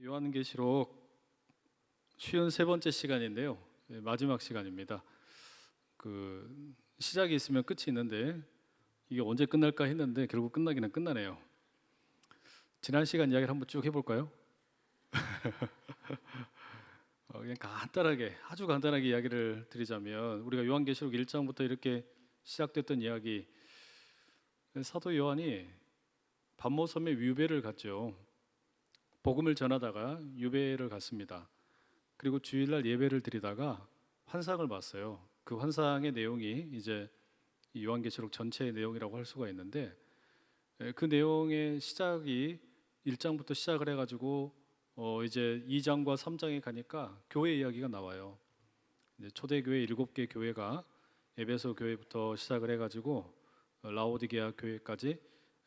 요한계시록 53번째 시간인데요. 마지막 시간입니다. 시작이 있으면 끝이 있는데 이게 언제 끝날까 했는데 결국 끝나기는 끝나네요. 지난 시간 이야기를 한번 쭉 해볼까요? 그냥 간단하게, 아주 간단하게 이야기를 드리자면, 우리가 요한계시록 1장부터 이렇게 시작됐던 이야기, 사도 요한이 반모섬에 유배를 갔죠. 복음을 전하다가 유배를 갔습니다. 그리고 주일날 예배를 드리다가 환상을 봤어요. 그 환상의 내용이 이제 이 요한계시록 전체의 내용이라고 할 수가 있는데, 그 내용의 시작이 1장부터 시작을 해가지고 이제 2장과 3장에 가니까 교회 이야기가 나와요. 이제 초대교회 7개 교회가 에베소 교회부터 시작을 해가지고 라오디게아 교회까지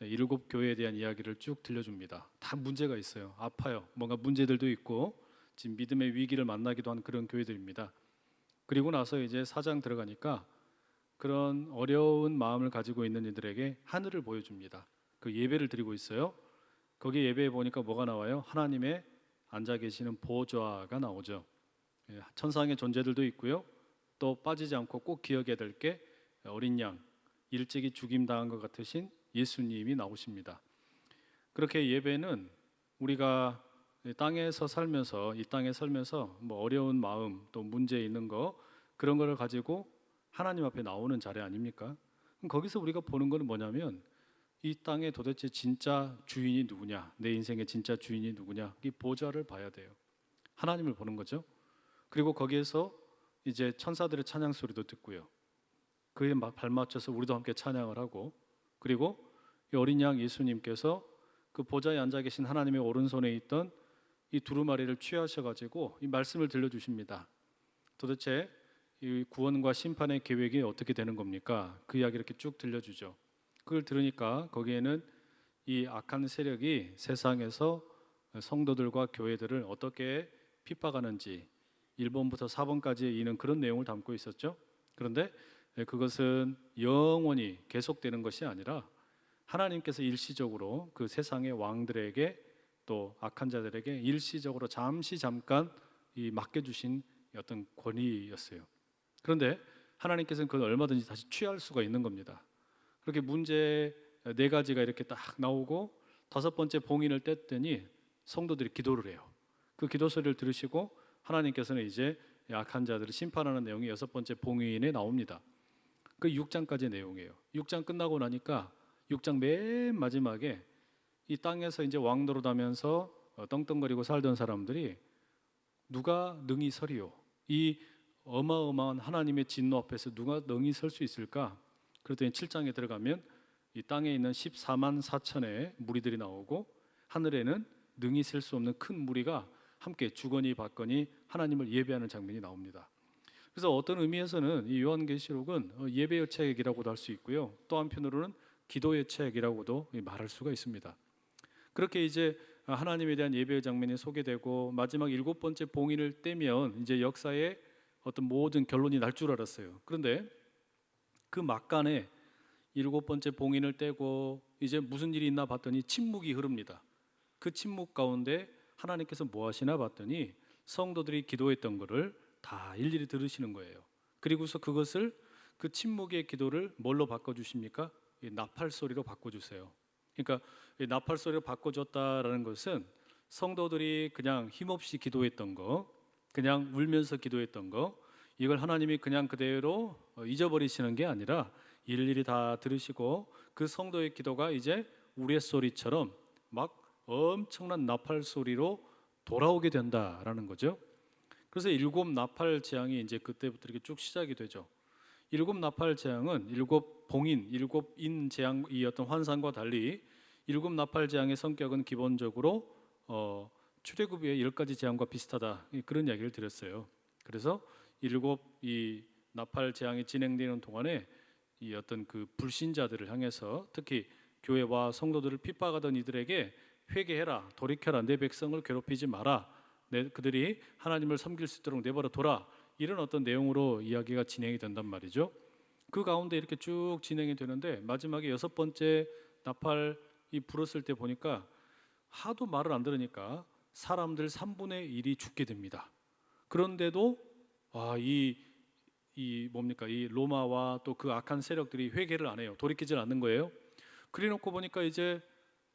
7교회에 대한 이야기를 쭉 들려줍니다. 다 문제가 있어요. 아파요. 뭔가 문제들도 있고 지금 믿음의 위기를 만나기도 한 그런 교회들입니다. 그리고 나서 이제 4장 들어가니까 그런 어려운 마음을 가지고 있는 이들에게 하늘을 보여줍니다. 그 예배를 드리고 있어요. 거기 예배에 보니까 뭐가 나와요? 하나님의 앉아 계시는 보좌가 나오죠. 천상의 존재들도 있고요. 또 빠지지 않고 꼭 기억해야 될 게 어린 양, 일찍이 죽임당한 것 같으신 예수님이 나오십니다. 그렇게 예배는 우리가 이 땅에 살면서 뭐 어려운 마음 또 문제 있는 거 그런 거를 가지고 하나님 앞에 나오는 자리 아닙니까? 그럼 거기서 우리가 보는 거는 뭐냐면 이 땅에 도대체 진짜 주인이 누구냐, 내 인생의 진짜 주인이 누구냐, 이 보좌를 봐야 돼요. 하나님을 보는 거죠. 그리고 거기에서 이제 천사들의 찬양 소리도 듣고요. 그에 발맞춰서 우리도 함께 찬양을 하고, 그리고 이 어린 양 예수님께서 그 보좌에 앉아 계신 하나님의 오른손에 있던 이 두루마리를 취하셔가지고 이 말씀을 들려주십니다. 도대체 이 구원과 심판의 계획이 어떻게 되는 겁니까? 그 이야기 이렇게 쭉 들려주죠. 그걸 들으니까 거기에는 이 악한 세력이 세상에서 성도들과 교회들을 어떻게 핍박하는지 1번부터 4번까지의 이는 그런 내용을 담고 있었죠. 그런데 그것은 영원히 계속되는 것이 아니라 하나님께서 일시적으로 그 세상의 왕들에게 또 악한 자들에게 일시적으로 잠깐 이 맡겨주신 어떤 권위였어요. 그런데 하나님께서는 그걸 얼마든지 다시 취할 수가 있는 겁니다. 그렇게 문제 4가지가 이렇게 딱 나오고 5번째 봉인을 뗐더니 성도들이 기도를 해요. 그 기도 소리를 들으시고 하나님께서는 이제 악한 자들을 심판하는 내용이 6번째 봉인에 나옵니다. 그 6장까지의 내용이에요. 6장 끝나고 나니까 6장 맨 마지막에 이 땅에서 이제 왕노릇하면서 떵떵거리고 살던 사람들이 누가 능히 서리요? 이 어마어마한 하나님의 진노 앞에서 누가 능히 설 수 있을까? 그랬더니 7장에 들어가면 이 땅에 있는 14만 4천의 무리들이 나오고 하늘에는 능히 셀 수 없는 큰 무리가 함께 주거니 받거니 하나님을 예배하는 장면이 나옵니다. 그래서 어떤 의미에서는 이 요한계시록은 예배의 책이라고도 할 수 있고요. 또 한편으로는 기도의 책이라고도 말할 수가 있습니다. 그렇게 이제 하나님에 대한 예배의 장면이 소개되고 마지막 7번째 봉인을 떼면 이제 역사의 어떤 모든 결론이 날 줄 알았어요. 그런데 그 막간에 7번째 봉인을 떼고 이제 무슨 일이 있나 봤더니 침묵이 흐릅니다. 그 침묵 가운데 하나님께서 뭐 하시나 봤더니 성도들이 기도했던 거를 다 일일이 들으시는 거예요. 그리고서 그것을 그 침묵의 기도를 뭘로 바꿔주십니까? 이 나팔 소리로 바꿔주세요. 그러니까 이 나팔 소리로 바꿔줬다라는 것은 성도들이 그냥 힘없이 기도했던 거, 그냥 울면서 기도했던 거, 이걸 하나님이 그냥 그대로 잊어버리시는 게 아니라 일일이 다 들으시고 그 성도의 기도가 이제 우리의 소리처럼 막 엄청난 나팔 소리로 돌아오게 된다라는 거죠. 그래서 7 나팔 재앙이 이제 그때부터 이렇게 쭉 시작이 되죠. 7 나팔 재앙은 7 봉인, 7인 재앙 이 어떤 환상과 달리 7 나팔 재앙의 성격은 기본적으로 출애굽의 10가지 재앙과 비슷하다, 그런 이야기를 드렸어요. 그래서 7이 나팔 재앙이 진행되는 동안에 이 어떤 그 불신자들을 향해서 특히 교회와 성도들을 핍박하던 이들에게 회개해라, 돌이켜라, 내 백성을 괴롭히지 마라, 그들이 하나님을 섬길 수 있도록 내버려 둬라, 이런 어떤 내용으로 이야기가 진행이 된단 말이죠. 그 가운데 이렇게 쭉 진행이 되는데 마지막에 6번째 나팔이 불었을 때 보니까 하도 말을 안 들으니까 사람들 3분의 1이 죽게 됩니다. 그런데도 이 뭡니까? 이 로마와 또 그 악한 세력들이 회개를 안 해요. 돌이키질 않는 거예요. 그래놓고 보니까 이제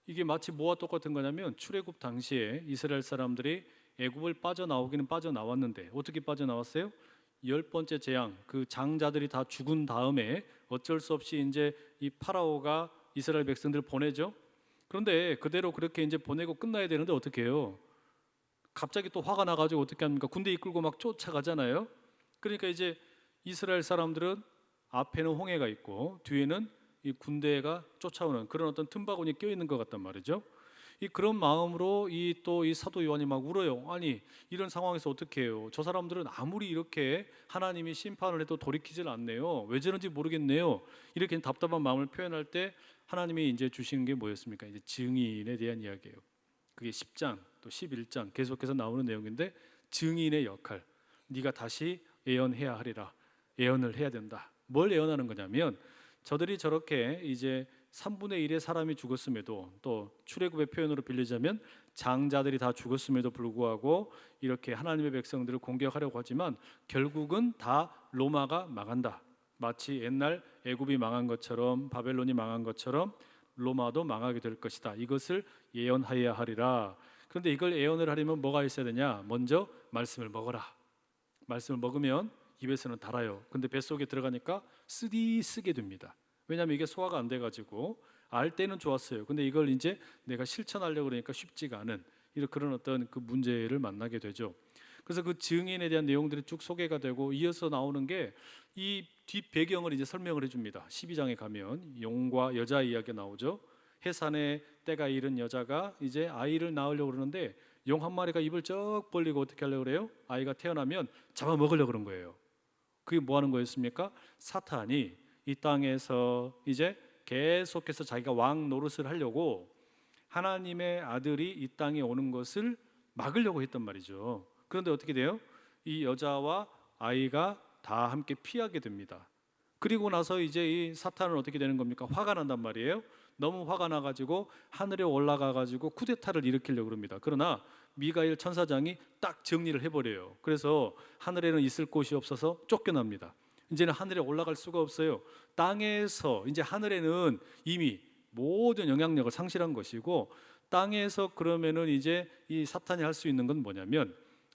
이게 마치 뭐와 똑같은 거냐면 출애굽 당시에 이스라엘 사람들이 애굽을 빠져나오기는 빠져나왔는데 어떻게 빠져나왔어요? 10번째 재앙, 그 장자들이 다 죽은 다음에 어쩔 수 없이 이제 이 파라오가 이스라엘 백성들을 보내죠. 그런데 그대로 그렇게 이제 보내고 끝나야 되는데 어떻게 해요? 갑자기 또 화가 나가지고 어떻게 합니까? 군대 이끌고 막 쫓아가잖아요. 그러니까 이제 이스라엘 사람들은 앞에는 홍해가 있고 뒤에는 이 군대가 쫓아오는 그런 어떤 틈바구니에 껴 있는 것 같단 말이죠. 이 그런 마음으로 이 사도 요한이 막 울어요. 아니 이런 상황에서 어떻게 해요? 저 사람들은 아무리 이렇게 하나님이 심판을 해도 돌이키질 않네요. 왜 저런지 모르겠네요. 이렇게 답답한 마음을 표현할 때 하나님이 이제 주시는 게 뭐였습니까? 이제 증인에 대한 이야기예요. 그게 10장 또 11장 계속해서 나오는 내용인데 증인의 역할. 네가 다시 예언해야 하리라. 예언을 해야 된다. 뭘 예언하는 거냐면 저들이 저렇게 이제 3분의 1의 사람이 죽었음에도 또 출애굽의 표현으로 빌리자면 장자들이 다 죽었음에도 불구하고 이렇게 하나님의 백성들을 공격하려고 하지만 결국은 다 로마가 망한다. 마치 옛날 애굽이 망한 것처럼 바벨론이 망한 것처럼 로마도 망하게 될 것이다. 이것을 예언하여야 하리라. 그런데 이걸 예언을 하려면 뭐가 있어야 되냐? 먼저 말씀을 먹어라. 말씀을 먹으면 입에서는 달아요. 근데 뱃속에 들어가니까 쓰게 됩니다. 왜냐하면 이게 소화가 안 돼가지고 알 때는 좋았어요. 근데 이걸 이제 내가 실천하려고 그러니까 쉽지가 않은 이런 그런 어떤 그 문제를 만나게 되죠. 그래서 그 증인에 대한 내용들이 쭉 소개가 되고 이어서 나오는 게 이 뒷 배경을 이제 설명을 해줍니다. 12장에 가면 용과 여자 이야기가 나오죠. 해산의 때가 이른 여자가 이제 아이를 낳으려고 그러는데 용 한 마리가 입을 쩍 벌리고 어떻게 하려고 그래요? 아이가 태어나면 잡아먹으려고 그런 거예요. 그게 뭐 하는 거였습니까? 사탄이 이 땅에서 이제 계속해서 자기가 왕 노릇을 하려고 하나님의 아들이 이 땅에 오는 것을 막으려고 했단 말이죠. 그런데 어떻게 돼요? 이 여자와 아이가 다 함께 피하게 됩니다. 그리고 나서 이제 이 사탄은 어떻게 되는 겁니까? 화가 난단 말이에요. 너무 화가 나가지고 하늘에 올라가가지고 쿠데타를 일으키려고 합니다. 그러나 미가엘 천사장이 딱 정리를 해버려요. 그래서 하늘에는 있을 곳이 없어서 쫓겨납니다. 이제는 하늘에 올라갈 수가 없어요. 땅에서 이제 하늘에는 이미 모든 영향력을 상실한 것이고 땅에서 그러면은 이제 이 사탄이 할 수 있는 건 뭐냐면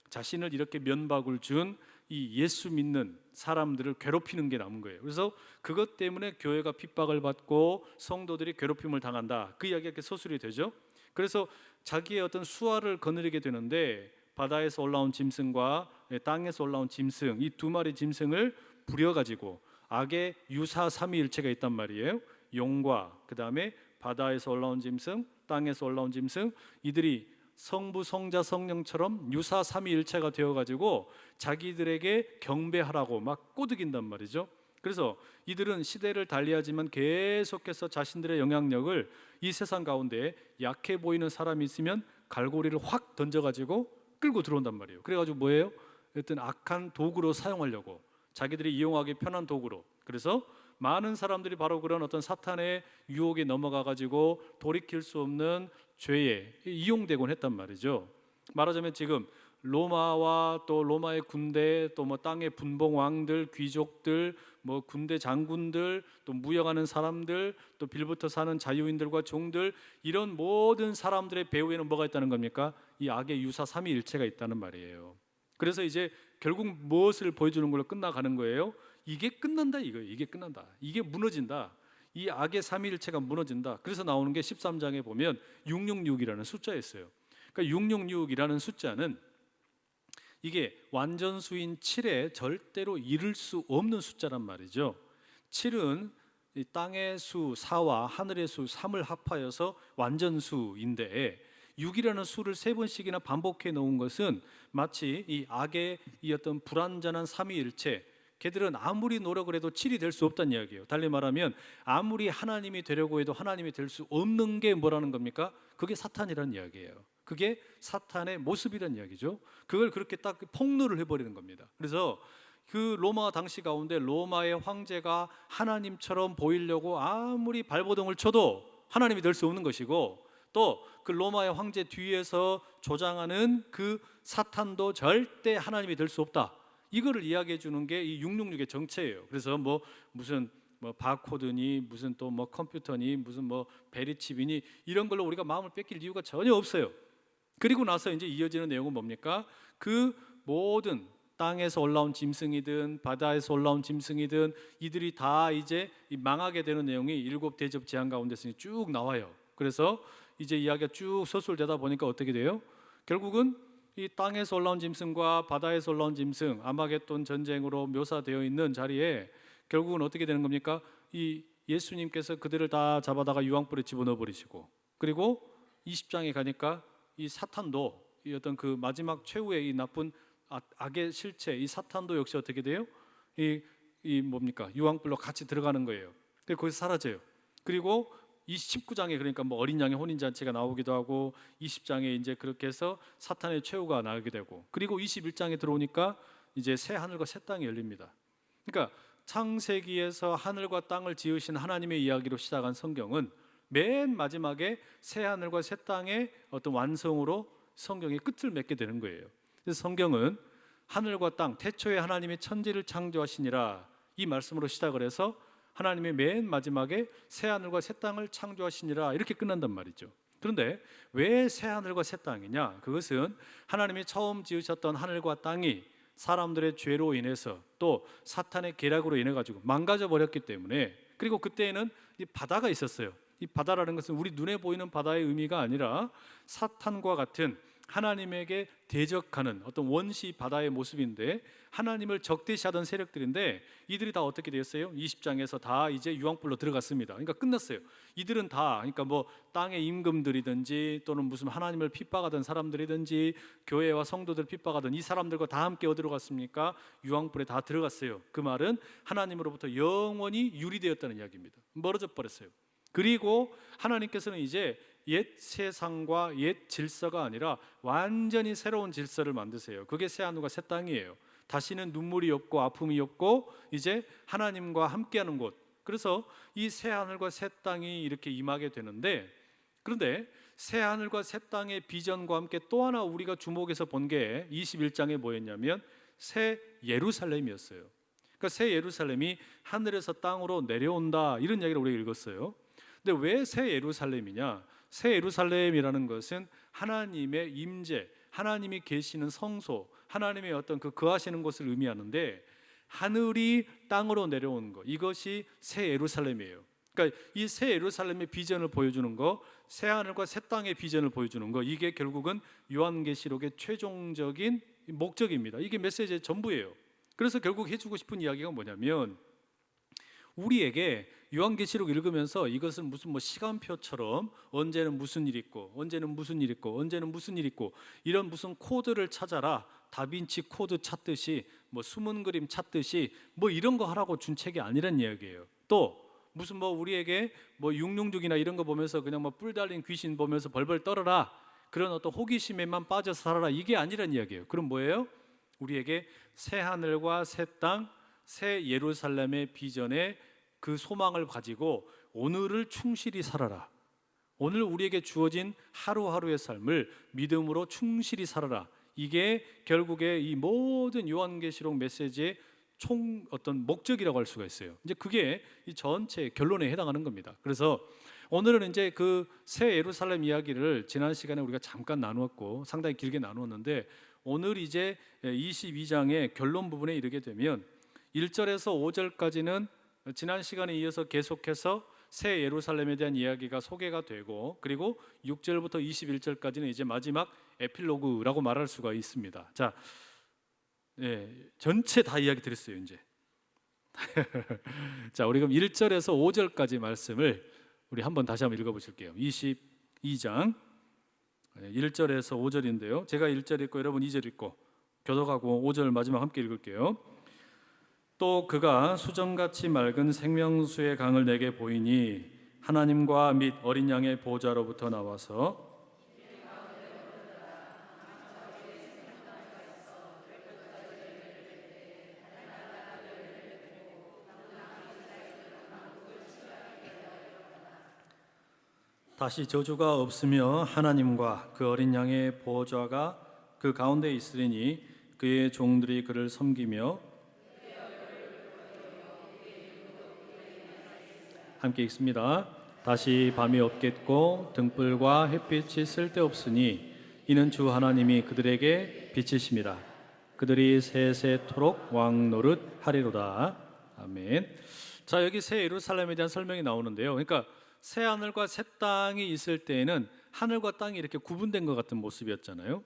자신을 이렇게 면박을 준 이 예수 믿는 사람들을 괴롭히는 게 남은 거예요. 그래서 그것 때문에 교회가 핍박을 받고 성도들이 괴롭힘을 당한다. 그 이야기가 이렇게 서술이 되죠. 그래서 자기의 어떤 수하를 거느리게 되는데 바다에서 올라온 짐승과 땅에서 올라온 짐승 이 두 마리 짐승을 부려가지고 악의 유사 삼위일체가 있단 말이에요. 용과 그 다음에 바다에서 올라온 짐승, 땅에서 올라온 짐승 이들이 성부, 성자, 성령처럼 유사 삼위일체가 되어가지고 자기들에게 경배하라고 막 꼬드긴단 말이죠. 그래서 이들은 시대를 달리하지만 계속해서 자신들의 영향력을 이 세상 가운데 약해 보이는 사람이 있으면 갈고리를 확 던져가지고 끌고 들어온단 말이에요. 그래가지고 뭐예요? 어떤 악한 도구로 사용하려고 자기들이 이용하기 편한 도구로. 그래서 많은 사람들이 바로 그런 어떤 사탄의 유혹에 넘어가가지고 돌이킬 수 없는 죄에 이용되곤 했단 말이죠. 말하자면 지금 로마와 또 로마의 군대 또 뭐 땅의 분봉 왕들, 귀족들, 뭐 군대 장군들, 또 무역하는 사람들, 또 빌부터 사는 자유인들과 종들 이런 모든 사람들의 배후에는 뭐가 있다는 겁니까? 이 악의 유사 삼위일체가 있다는 말이에요. 그래서 이제 결국 무엇을 보여주는 걸로 끝나가는 거예요? 이게 끝난다 이거예요. 이게 끝난다. 이게 무너진다. 이 악의 삼위일체가 무너진다. 그래서 나오는 게 13장에 보면 666이라는 숫자였어요. 그러니까 666이라는 숫자는 이게 완전수인 7에 절대로 이룰 수 없는 숫자란 말이죠. 7은 이 땅의 수 4와 하늘의 수 3을 합하여서 완전수인데 6이라는 수를 3번씩이나 반복해 놓은 것은 마치 이 악의 이 어떤 불완전한 삼위일체 걔들은 아무리 노력을 해도 7이 될 수 없다는 이야기예요. 달리 말하면 아무리 하나님이 되려고 해도 하나님이 될 수 없는 게 뭐라는 겁니까? 그게 사탄이라는 이야기예요. 그게 사탄의 모습이라는 이야기죠. 그걸 그렇게 딱 폭로를 해버리는 겁니다. 그래서 그 로마 당시 가운데 로마의 황제가 하나님처럼 보이려고 아무리 발버둥을 쳐도 하나님이 될 수 없는 것이고 또 그 로마의 황제 뒤에서 조장하는 그 사탄도 절대 하나님이 될 수 없다. 이거를 이야기해 주는 게 이 666의 정체예요. 그래서 뭐 무슨 뭐 바코드니 무슨 또 뭐 컴퓨터니 무슨 뭐 베리칩이니 이런 걸로 우리가 마음을 뺏길 이유가 전혀 없어요. 그리고 나서 이제 이어지는 내용은 뭡니까? 그 모든 땅에서 올라온 짐승이든 바다에서 올라온 짐승이든 이들이 다 이제 망하게 되는 내용이 7 대접 재앙 가운데서 쭉 나와요. 그래서 이제 이야기가 쭉 서술되다 보니까 어떻게 돼요? 결국은 이 땅에서 올라온 짐승과 바다에서 올라온 짐승, 아마겟돈 전쟁으로 묘사되어 있는 자리에 결국은 어떻게 되는 겁니까? 이 예수님께서 그들을 다 잡아다가 유황불에 집어넣어 버리시고, 그리고 20장에 가니까 이 사탄도 이 어떤 그 마지막 최후의 이 나쁜 악의 실체, 이 사탄도 역시 어떻게 돼요? 이 뭡니까? 유황불로 같이 들어가는 거예요. 그래서 거기서 사라져요. 그리고 이 19장에 그러니까 뭐 어린 양의 혼인 잔치가 나오기도 하고 20장에 이제 그렇게 해서 사탄의 최후가 나오게 되고, 그리고 21장에 들어오니까 이제 새 하늘과 새 땅이 열립니다. 그러니까 창세기에서 하늘과 땅을 지으신 하나님의 이야기로 시작한 성경은 맨 마지막에 새 하늘과 새 땅의 어떤 완성으로 성경의 끝을 맺게 되는 거예요. 그래서 성경은 하늘과 땅, 태초에 하나님이 천지를 창조하시니라 이 말씀으로 시작을 해서 하나님의 맨 마지막에 새 하늘과 새 땅을 창조하시니라 이렇게 끝난단 말이죠. 그런데 왜 새 하늘과 새 땅이냐? 그것은 하나님이 처음 지으셨던 하늘과 땅이 사람들의 죄로 인해서 또 사탄의 계략으로 인해 가지고 망가져 버렸기 때문에, 그리고 그때에는 이 바다가 있었어요. 이 바다라는 것은 우리 눈에 보이는 바다의 의미가 아니라 사탄과 같은 하나님에게 대적하는 어떤 원시 바다의 모습인데, 하나님을 적대시하던 세력들인데 이들이 다 어떻게 되었어요? 20장에서 다 이제 유황불로 들어갔습니다. 그러니까 끝났어요. 이들은 다 그러니까 뭐 땅의 임금들이든지 또는 무슨 하나님을 핍박하던 사람들이든지 교회와 성도들 핍박하던 이 사람들과 다 함께 어디로 갔습니까? 유황불에 다 들어갔어요. 그 말은 하나님으로부터 영원히 유리되었다는 이야기입니다. 멀어져 버렸어요. 그리고 하나님께서는 이제 옛 세상과 옛 질서가 아니라 완전히 새로운 질서를 만드세요. 그게 새 하늘과 새 땅이에요. 다시는 눈물이 없고 아픔이 없고 이제 하나님과 함께하는 곳. 그래서 이 새 하늘과 새 땅이 이렇게 임하게 되는데, 그런데 새 하늘과 새 땅의 비전과 함께 또 하나 우리가 주목해서 본 게 21장에 뭐였냐면 새 예루살렘이었어요. 그러니까 새 예루살렘이 하늘에서 땅으로 내려온다 이런 이야기를 우리가 읽었어요. 근데 왜 새 예루살렘이냐? 새 예루살렘이라는 것은 하나님의 임재, 하나님이 계시는 성소, 하나님의 어떤 그 거하시는 곳을 의미하는데, 하늘이 땅으로 내려오는 것, 이것이 새 예루살렘이에요. 그러니까 이 새 예루살렘의 비전을 보여주는 거, 새 하늘과 새 땅의 비전을 보여주는 거, 이게 결국은 요한계시록의 최종적인 목적입니다. 이게 메시지의 전부예요. 그래서 결국 해주고 싶은 이야기가 뭐냐면, 우리에게 요한계시록 읽으면서 이것은 무슨 뭐 시간표처럼 언제는 무슨 일 있고 언제는 무슨 일 있고 언제는 무슨 일 있고 이런 무슨 코드를 찾아라, 다빈치 코드 찾듯이 뭐 숨은 그림 찾듯이 뭐 이런 거 하라고 준 책이 아니란 이야기예요. 또 무슨 뭐 우리에게 뭐 666이나 이런 거 보면서 그냥 뭐 뿔 달린 귀신 보면서 벌벌 떨어라, 그런 어떤 호기심에만 빠져서 살아라, 이게 아니란 이야기예요. 그럼 뭐예요? 우리에게 새 하늘과 새 땅, 새 예루살렘의 비전에 그 소망을 가지고 오늘을 충실히 살아라. 오늘 우리에게 주어진 하루하루의 삶을 믿음으로 충실히 살아라. 이게 결국에 이 모든 요한계시록 메시지의 총 어떤 목적이라고 할 수가 있어요. 이제 그게 이 전체 결론에 해당하는 겁니다. 그래서 오늘은 이제 그 새 예루살렘 이야기를 지난 시간에 우리가 잠깐 나누었고 상당히 길게 나누었는데, 오늘 이제 22장의 결론 부분에 이르게 되면 1절에서 5절까지는 지난 시간에 이어서 계속해서 새 예루살렘에 대한 이야기가 소개가 되고, 그리고 6절부터 21절까지는 이제 마지막 에필로그라고 말할 수가 있습니다. 자, 전체 다 이야기 드렸어요 이제. 자, 우리 그럼 1절에서 5절까지 말씀을 우리 한번 다시 한번 읽어보실게요. 22장 1절에서 5절인데요. 제가 1절 읽고 여러분 2절 읽고 교독하고 5절 마지막 함께 읽을게요. 또 그가 수정같이 맑은 생명수의 강을 내게 보이니 하나님과 및 어린 양의 보좌로부터 나와서 다시 저주가 없으며 하나님과 그 어린 양의 보좌가 그 가운데 있으리니 그의 종들이 그를 섬기며. 함께 읽습니다. 다시 밤이 없겠고 등불과 햇빛이 쓸데없으니 이는 주 하나님이 그들에게 빛이십니다. 그들이 세세토록 왕 노릇 하리로다. 아멘. 자, 여기 새 예루살렘에 대한 설명이 나오는데요. 그러니까 새 하늘과 새 땅이 있을 때에는 하늘과 땅이 이렇게 구분된 것 같은 모습이었잖아요.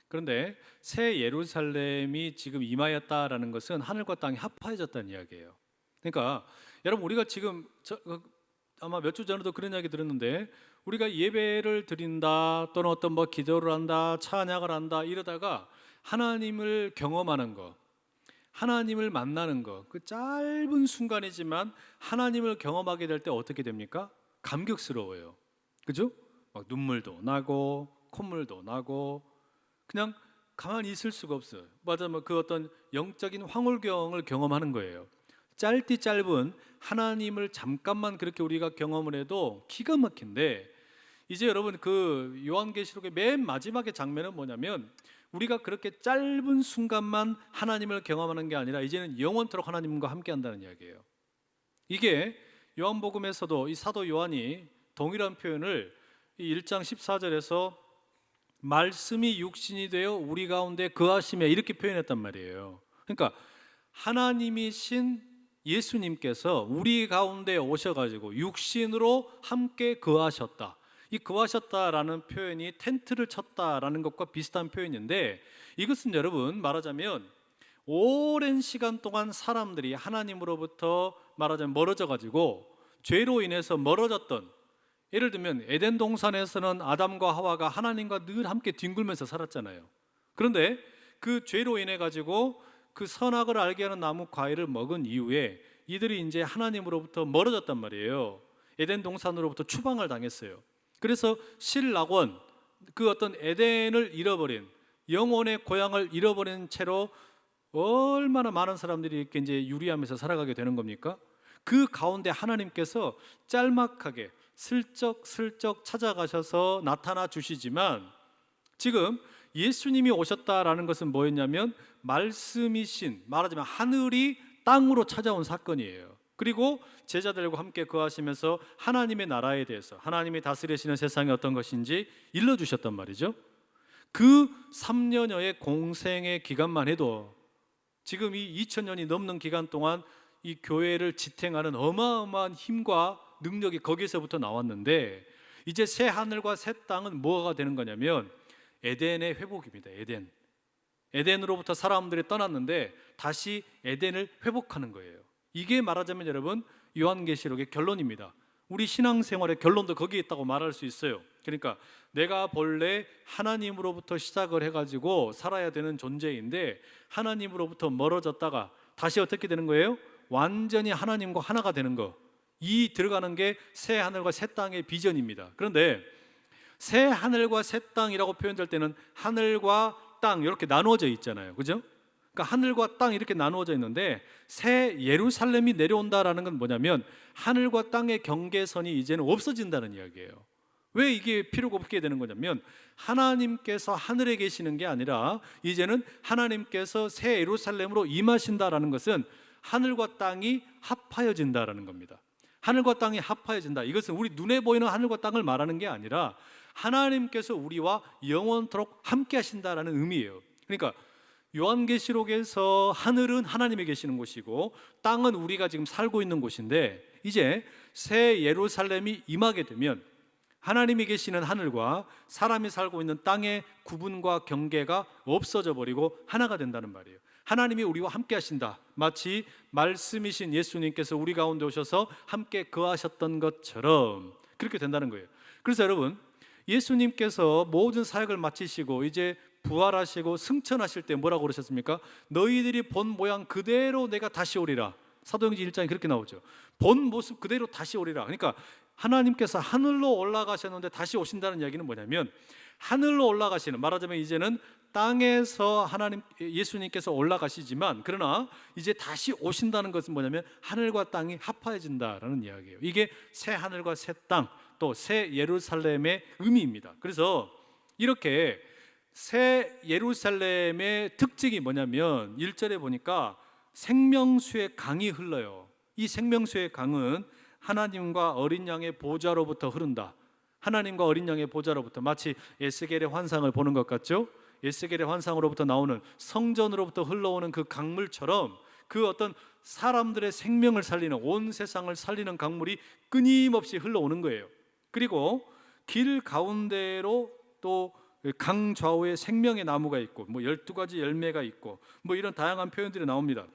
그런데 새 예루살렘이 지금 임하였다라는 것은 하늘과 땅이 합하여졌다는 이야기예요. 그러니까 여러분, 우리가 지금 아마 몇 주 전에도 그런 이야기 들었는데, 우리가 예배를 드린다 또는 어떤 기도를 한다, 찬양을 한다 이러다가 하나님을 경험하는 거, 하나님을 만나는 거, 그 짧은 순간이지만 하나님을 경험하게 될 때 어떻게 됩니까? 감격스러워요. 그죠? 막 눈물도 나고 콧물도 나고 그냥 가만히 있을 수가 없어요. 맞아, 그 어떤 영적인 황홀경을 경험하는 거예요. 짧디 짧은 하나님을 잠깐만 그렇게 우리가 경험을 해도 기가 막힌데, 이제 여러분 그 요한계시록의 맨 마지막의 장면은 뭐냐면, 우리가 그렇게 짧은 순간만 하나님을 경험하는 게 아니라 이제는 영원토록 하나님과 함께 한다는 이야기예요. 이게 요한복음에서도 이 사도 요한이 동일한 표현을 1장 14절에서 말씀이 육신이 되어 우리 가운데 거하심에 이렇게 표현했단 말이에요. 그러니까 하나님이신 예수님께서 우리 가운데 오셔가지고 육신으로 함께 거하셨다. 이 거하셨다라는 표현이 텐트를 쳤다라는 것과 비슷한 표현인데, 이것은 여러분 말하자면 오랜 시간 동안 사람들이 하나님으로부터 말하자면 멀어져 가지고 죄로 인해서 멀어졌던, 예를 들면 에덴 동산에서는 아담과 하와가 하나님과 늘 함께 뒹굴면서 살았잖아요. 그런데 그 죄로 인해 가지고 그 선악을 알게 하는 나무 과일을 먹은 이후에 이들이 이제 하나님으로부터 멀어졌단 말이에요. 에덴 동산으로부터 추방을 당했어요. 그래서 실낙원, 그 어떤 에덴을 잃어버린, 영혼의 고향을 잃어버린 채로 얼마나 많은 사람들이 이렇게 이제 유리하면서 살아가게 되는 겁니까? 그 가운데 하나님께서 짤막하게 슬쩍 찾아가셔서 나타나 주시지만, 지금 예수님이 오셨다라는 것은 뭐였냐면 말씀이신, 말하자면 하늘이 땅으로 찾아온 사건이에요. 그리고 제자들과 함께 거하시면서 하나님의 나라에 대해서, 하나님이 다스리시는 세상이 어떤 것인지 일러주셨단 말이죠. 그 3년여의 공생의 기간만 해도 지금 이 2000년이 넘는 기간 동안 이 교회를 지탱하는 어마어마한 힘과 능력이 거기서부터 나왔는데, 이제 새 하늘과 새 땅은 뭐가 되는 거냐면 에덴의 회복입니다. 에덴으로부터 사람들이 떠났는데 다시 에덴을 회복하는 거예요. 이게 말하자면 여러분 요한계시록의 결론입니다. 우리 신앙생활의 결론도 거기에 있다고 말할 수 있어요. 그러니까 내가 본래 하나님으로부터 시작을 해가지고 살아야 되는 존재인데, 하나님으로부터 멀어졌다가 다시 어떻게 되는 거예요? 완전히 하나님과 하나가 되는 거, 이 들어가는 게 새 하늘과 새 땅의 비전입니다. 그런데 새 하늘과 새 땅이라고 표현될 때는 하늘과 땅 이렇게 나누어져 있잖아요. 그죠? 그러니까 하늘과 땅 이렇게 나누어져 있는데, 새 예루살렘이 내려온다라는 건 뭐냐면 하늘과 땅의 경계선이 이제는 없어진다는 이야기예요. 왜 이게 필요가 없게 되는 거냐면, 하나님께서 하늘에 계시는 게 아니라 이제는 하나님께서 새 예루살렘으로 임하신다라는 것은 하늘과 땅이 합하여진다라는 겁니다. 하늘과 땅이 합하여진다, 이것은 우리 눈에 보이는 하늘과 땅을 말하는 게 아니라 하나님께서 우리와 영원토록 함께 하신다라는 의미예요. 그러니까 요한계시록에서 하늘은 하나님이 계시는 곳이고 땅은 우리가 지금 살고 있는 곳인데, 이제 새 예루살렘이 임하게 되면 하나님이 계시는 하늘과 사람이 살고 있는 땅의 구분과 경계가 없어져 버리고 하나가 된다는 말이에요. 하나님이 우리와 함께 하신다, 마치 말씀이신 예수님께서 우리 가운데 오셔서 함께 거하셨던 것처럼 그렇게 된다는 거예요. 그래서 여러분, 예수님께서 모든 사역을 마치시고 이제 부활하시고 승천하실 때 뭐라고 그러셨습니까? 너희들이 본 모양 그대로 내가 다시 오리라. 사도행전 1장에 그렇게 나오죠. 본 모습 그대로 다시 오리라. 그러니까 하나님께서 하늘로 올라가셨는데 다시 오신다는 이야기는 뭐냐면, 하늘로 올라가시는, 말하자면 이제는 땅에서 하나님 예수님께서 올라가시지만, 그러나 이제 다시 오신다는 것은 뭐냐면 하늘과 땅이 합하여진다라는 이야기예요. 이게 새 하늘과 새 땅, 또 새 예루살렘의 의미입니다. 그래서 이렇게 새 예루살렘의 특징이 뭐냐면 1절에 보니까 생명수의 강이 흘러요. 이 생명수의 강은 하나님과 어린 양의 보좌로부터 흐른다. 하나님과 어린 양의 보좌로부터, 마치 에스겔의 환상을 보는 것 같죠? 에스겔의 환상으로부터 나오는, 성전으로부터 흘러오는 그 강물처럼 그 어떤 사람들의 생명을 살리는, 온 세상을 살리는 강물이 끊임없이 흘러오는 거예요. 그리고 길 가운데로 또 강 좌우에 생명의 나무가 있고 12가지 열매가 있고 이런 다양한 표현들이 나옵니다.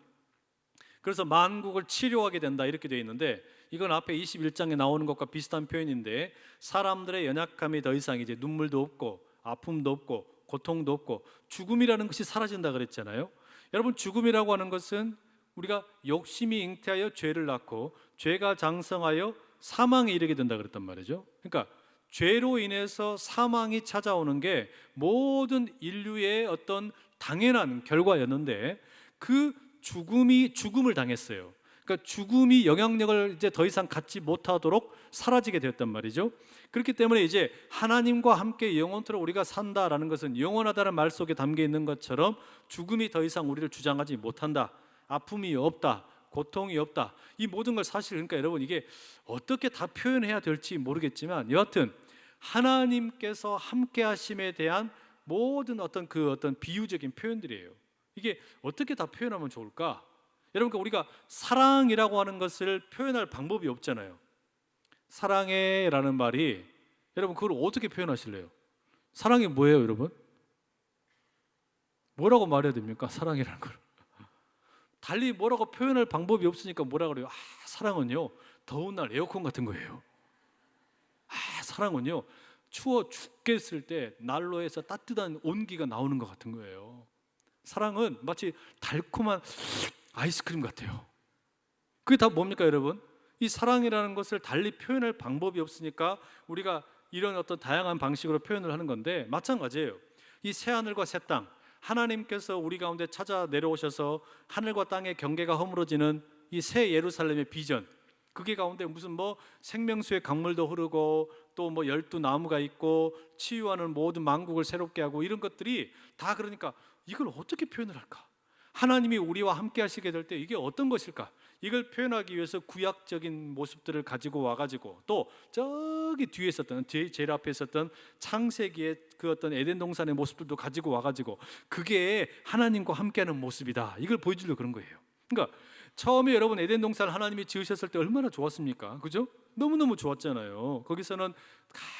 그래서 만국을 치료하게 된다 이렇게 되어 있는데, 이건 앞에 21장에 나오는 것과 비슷한 표현인데, 사람들의 연약함이 더 이상 이제 눈물도 없고 아픔도 없고 고통도 없고 죽음이라는 것이 사라진다 그랬잖아요. 여러분, 죽음이라고 하는 것은 우리가 욕심이 잉태하여 죄를 낳고 죄가 장성하여 사망에 이르게 된다 그랬단 말이죠. 그러니까 죄로 인해서 사망이 찾아오는 게 모든 인류의 어떤 당연한 결과였는데, 그 죽음을 당했어요. 그러니까 죽음이 영향력을 이제 더 이상 갖지 못하도록 사라지게 되었단 말이죠. 그렇기 때문에 이제 하나님과 함께 영원토록 우리가 산다라는 것은, 영원하다는 말 속에 담겨 있는 것처럼 죽음이 더 이상 우리를 주장하지 못한다, 아픔이 없다, 고통이 없다, 이 모든 걸 사실, 그러니까 여러분, 이게 어떻게 다 표현해야 될지 모르겠지만 여하튼 하나님께서 함께 하심에 대한 모든 어떤 비유적인 표현들이에요. 이게 어떻게 다 표현하면 좋을까? 여러분, 우리가 사랑이라고 하는 것을 표현할 방법이 없잖아요. 사랑해라는 말이, 여러분, 그걸 어떻게 표현하실래요? 사랑이 뭐예요, 여러분? 뭐라고 말해야 됩니까? 사랑이라는 걸 달리 뭐라고 표현할 방법이 없으니까 뭐라 그래요? 사랑은요, 더운 날 에어컨 같은 거예요. 사랑은요, 추워 죽겠을 때 난로에서 따뜻한 온기가 나오는 것 같은 거예요. 사랑은 마치 달콤한 아이스크림 같아요. 그게 다 뭡니까, 여러분? 이 사랑이라는 것을 달리 표현할 방법이 없으니까 우리가 이런 어떤 다양한 방식으로 표현을 하는 건데, 마찬가지예요. 이 새하늘과 새 땅, 하나님께서 우리 가운데 찾아 내려오셔서 하늘과 땅의 경계가 허물어지는 이 새 예루살렘의 비전, 그게 가운데 무슨 생명수의 강물도 흐르고 또 12나무가 있고 치유하는 모든 만국을 새롭게 하고, 이런 것들이 다, 그러니까 이걸 어떻게 표현을 할까? 하나님이 우리와 함께 하시게 될 때 이게 어떤 것일까? 이걸 표현하기 위해서 구약적인 모습들을 가지고 와가지고, 또 저기 뒤에 있었던, 제일 앞에 있었던 창세기의 그 어떤 에덴 동산의 모습들도 가지고 와가지고, 그게 하나님과 함께하는 모습이다, 이걸 보여주려고 그런 거예요. 그러니까 처음에 여러분, 에덴 동산을 하나님이 지으셨을 때 얼마나 좋았습니까? 그죠? 너무너무 좋았잖아요. 거기서는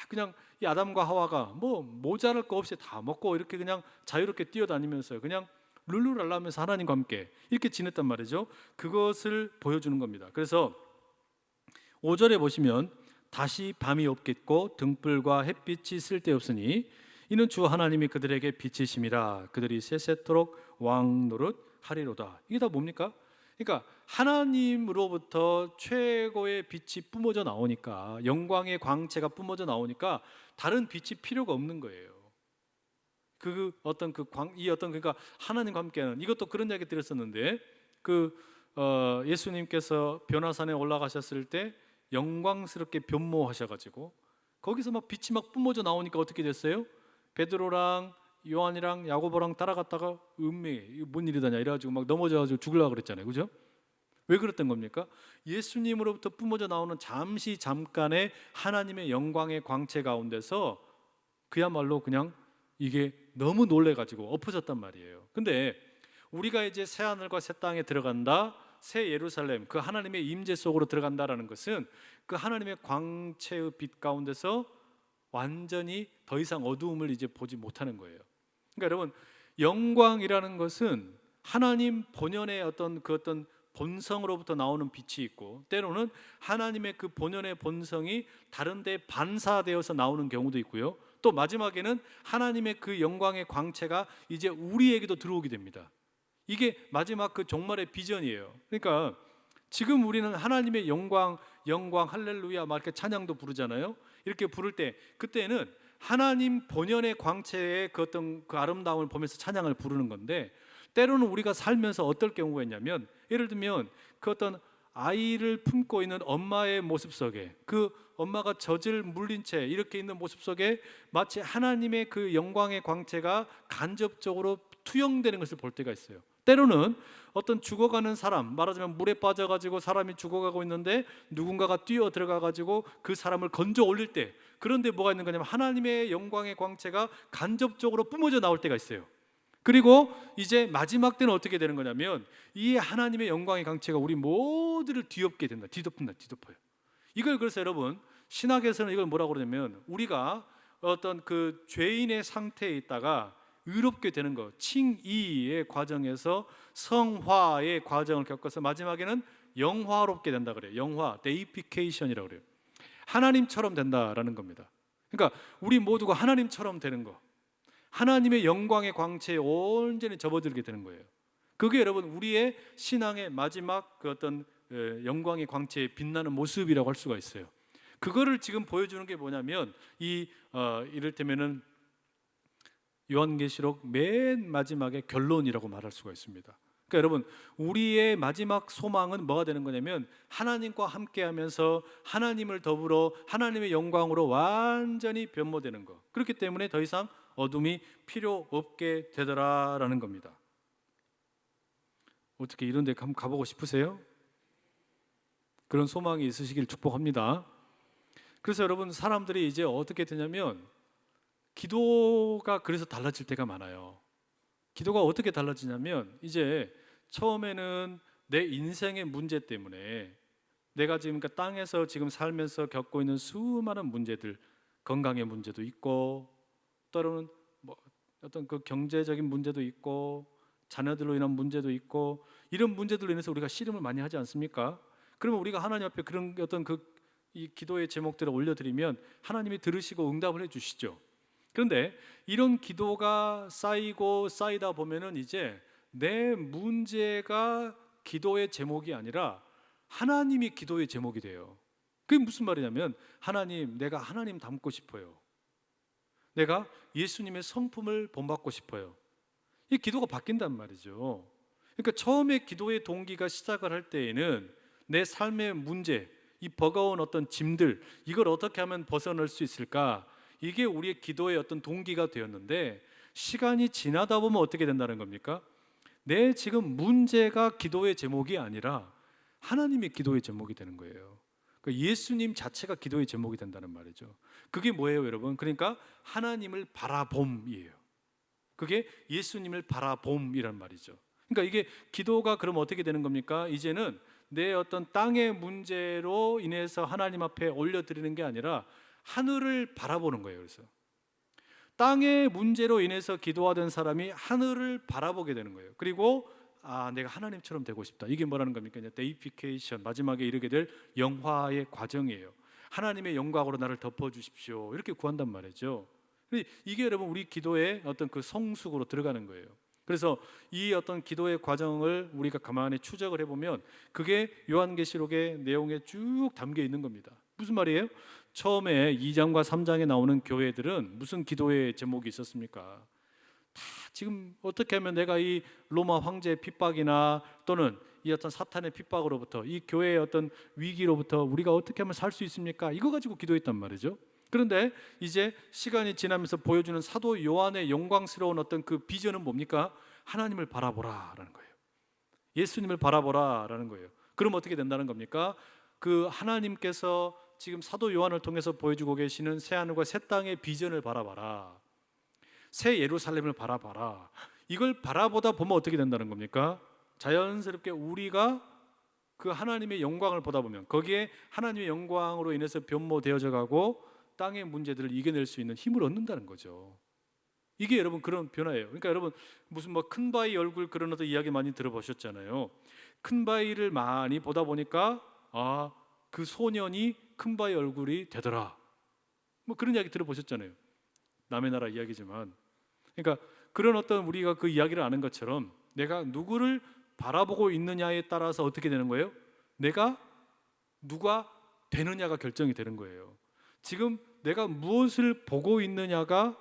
그냥 이 아담과 하와가 모자랄 거 없이 다 먹고 이렇게 그냥 자유롭게 뛰어다니면서 그냥 룰루랄라하면서 하나님과 함께 이렇게 지냈단 말이죠. 그것을 보여주는 겁니다. 그래서 5절에 보시면, 다시 밤이 없겠고 등불과 햇빛이 쓸데없으니 이는 주 하나님이 그들에게 빛이심이라, 그들이 세세토록 왕 노릇 하리로다. 이게 다 뭡니까? 그러니까 하나님으로부터 최고의 빛이 뿜어져 나오니까, 영광의 광채가 뿜어져 나오니까 다른 빛이 필요가 없는 거예요. 그러니까 하나님과 함께하는, 이것도 그런 이야기 드렸었는데, 예수님께서 변화산에 올라가셨을 때 영광스럽게 변모하셔가지고 거기서 빛이 뿜어져 나오니까 어떻게 됐어요? 베드로랑 요한이랑 야고보랑 따라갔다가 이게 뭔 일이다냐 이래가지고 넘어져가지고 죽으려고 그랬잖아요. 그죠? 왜 그랬던 겁니까? 예수님으로부터 뿜어져 나오는 잠깐의 하나님의 영광의 광채 가운데서 그야말로 그냥 이게 너무 놀래가지고 엎어졌단 말이에요. 근데 우리가 이제 새 하늘과 새 땅에 들어간다, 새 예루살렘, 그 하나님의 임재 속으로 들어간다라는 것은 그 하나님의 광채의 빛 가운데서 완전히 더 이상 어두움을 이제 보지 못하는 거예요. 그러니까 여러분, 영광이라는 것은 하나님 본연의 어떤 본성으로부터 나오는 빛이 있고, 때로는 하나님의 그 본연의 본성이 다른 데 반사되어서 나오는 경우도 있고요. 또 마지막에는 하나님의 그 영광의 광채가 이제 우리에게도 들어오게 됩니다. 이게 마지막 그 종말의 비전이에요. 그러니까 지금 우리는 하나님의 영광 할렐루야 막 이렇게 찬양도 부르잖아요. 이렇게 부를 때, 그때는 하나님 본연의 광채의 그 아름다움을 보면서 찬양을 부르는 건데, 때로는 우리가 살면서 어떨 경우가 있냐면, 예를 들면 그 아이를 품고 있는 엄마의 모습 속에, 그 엄마가 젖을 물린 채 이렇게 있는 모습 속에 마치 하나님의 그 영광의 광채가 간접적으로 투영되는 것을 볼 때가 있어요. 때로는 어떤 죽어가는 사람, 말하자면 물에 빠져가지고 사람이 죽어가고 있는데 누군가가 뛰어 들어가가지고 그 사람을 건져 올릴 때, 그런데 뭐가 있는 거냐면 하나님의 영광의 광채가 간접적으로 뿜어져 나올 때가 있어요. 그리고 이제 마지막 때는 어떻게 되는 거냐면 이 하나님의 영광의 광채가 우리 모두를 뒤엎게 된다. 뒤덮어요. 이걸 그래서 여러분 신학에서는 이걸 뭐라고 그러냐면 우리가 어떤 그 죄인의 상태에 있다가 의롭게 되는 것, 칭의의 과정에서 성화의 과정을 겪어서 마지막에는 영화롭게 된다 그래요. 영화, 데이피케이션이라고 그래요. 하나님처럼 된다라는 겁니다. 그러니까 우리 모두가 하나님처럼 되는 거, 하나님의 영광의 광채에 온전히 접어들게 되는 거예요. 그게 여러분 우리의 신앙의 마지막 그 어떤 영광의 광채에 빛나는 모습이라고 할 수가 있어요. 그거를 지금 보여주는 게 뭐냐면 이를테면은 요한계시록 맨 마지막의 결론이라고 말할 수가 있습니다. 그러니까 여러분 우리의 마지막 소망은 뭐가 되는 거냐면 하나님과 함께하면서 하나님을 더불어 하나님의 영광으로 완전히 변모되는 것. 그렇기 때문에 더 이상 어둠이 필요 없게 되더라라는 겁니다. 어떻게 이런 데 한번 가보고 싶으세요? 그런 소망이 있으시길 축복합니다. 그래서 여러분 사람들이 이제 어떻게 되냐면 기도가 그래서 달라질 때가 많아요. 기도가 어떻게 달라지냐면 이제 처음에는 내 인생의 문제 때문에 내가 지금 그 땅에서 지금 살면서 겪고 있는 수많은 문제들, 건강의 문제도 있고 때로는 뭐 어떤 그 경제적인 문제도 있고 자녀들로 인한 문제도 있고 이런 문제들로 인해서 우리가 씨름을 많이 하지 않습니까? 그러면 우리가 하나님 앞에 그런 어떤 이 기도의 제목들을 올려드리면 하나님이 들으시고 응답을 해주시죠. 그런데 이런 기도가 쌓이고 쌓이다 보면은 이제 내 문제가 기도의 제목이 아니라 하나님이 기도의 제목이 돼요. 그게 무슨 말이냐면 하나님, 내가 하나님 닮고 싶어요. 내가 예수님의 성품을 본받고 싶어요. 이 기도가 바뀐단 말이죠. 그러니까 처음에 기도의 동기가 시작을 할 때에는 내 삶의 문제, 이 버거운 어떤 짐들, 이걸 어떻게 하면 벗어날 수 있을까? 이게 우리의 기도의 어떤 동기가 되었는데 시간이 지나다 보면 어떻게 된다는 겁니까? 내 지금 문제가 기도의 제목이 아니라 하나님의 기도의 제목이 되는 거예요. 그러니까 예수님 자체가 기도의 제목이 된다는 말이죠. 그게 뭐예요, 여러분? 그러니까 하나님을 바라봄이에요. 그게 예수님을 바라봄이란 말이죠. 그러니까 이게 기도가 그럼 어떻게 되는 겁니까? 이제는 내 어떤 땅의 문제로 인해서 하나님 앞에 올려드리는 게 아니라 하늘을 바라보는 거예요. 그래서 땅의 문제로 인해서 기도하던 사람이 하늘을 바라보게 되는 거예요. 그리고 내가 하나님처럼 되고 싶다. 이게 뭐라는 겁니까? 데이피케이션, 마지막에 이르게 될 영화의 과정이에요. 하나님의 영광으로 나를 덮어주십시오. 이렇게 구한단 말이죠. 이게 여러분 우리 기도의 어떤 그 성숙으로 들어가는 거예요. 그래서 이 어떤 기도의 과정을 우리가 가만히 추적을 해보면 그게 요한계시록의 내용에 쭉 담겨 있는 겁니다. 무슨 말이에요? 처음에 2장과 3장에 나오는 교회들은 무슨 기도의 제목이 있었습니까? 다 지금 어떻게 하면 내가 이 로마 황제의 핍박이나 또는 이 어떤 사탄의 핍박으로부터 이 교회의 어떤 위기로부터 우리가 어떻게 하면 살 수 있습니까? 이거 가지고 기도했단 말이죠. 그런데 이제 시간이 지나면서 보여주는 사도 요한의 영광스러운 어떤 그 비전은 뭡니까? 하나님을 바라보라라는 거예요. 예수님을 바라보라라는 거예요. 그럼 어떻게 된다는 겁니까? 그 하나님께서 지금 사도 요한을 통해서 보여주고 계시는 새하늘과 새 땅의 비전을 바라봐라. 새 예루살렘을 바라봐라. 이걸 바라보다 보면 어떻게 된다는 겁니까? 자연스럽게 우리가 그 하나님의 영광을 보다 보면 거기에 하나님의 영광으로 인해서 변모되어져 가고 땅의 문제들을 이겨낼 수 있는 힘을 얻는다는 거죠. 이게 여러분 그런 변화예요. 그러니까 여러분 무슨 뭐 큰 바위 얼굴 그런 어떤 이야기 많이 들어보셨잖아요. 큰 바위를 많이 보다 보니까 그 소년이 큰 바위 얼굴이 되더라. 뭐 그런 이야기 들어보셨잖아요. 남의 나라 이야기지만. 그러니까 그런 어떤 우리가 그 이야기를 아는 것처럼 내가 누구를 바라보고 있느냐에 따라서 어떻게 되는 거예요? 내가 누가 되느냐가 결정이 되는 거예요. 지금 내가 무엇을 보고 있느냐가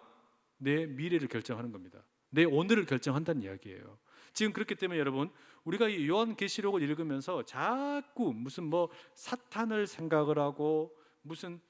내 미래를 결정하는 겁니다. 내 오늘을 결정한다는 이야기예요. 지금 그렇기 때문에 여러분, 우리가 이 요한계시록을 읽으면서 자꾸 무슨 뭐 사탄을 생각을 하고 무슨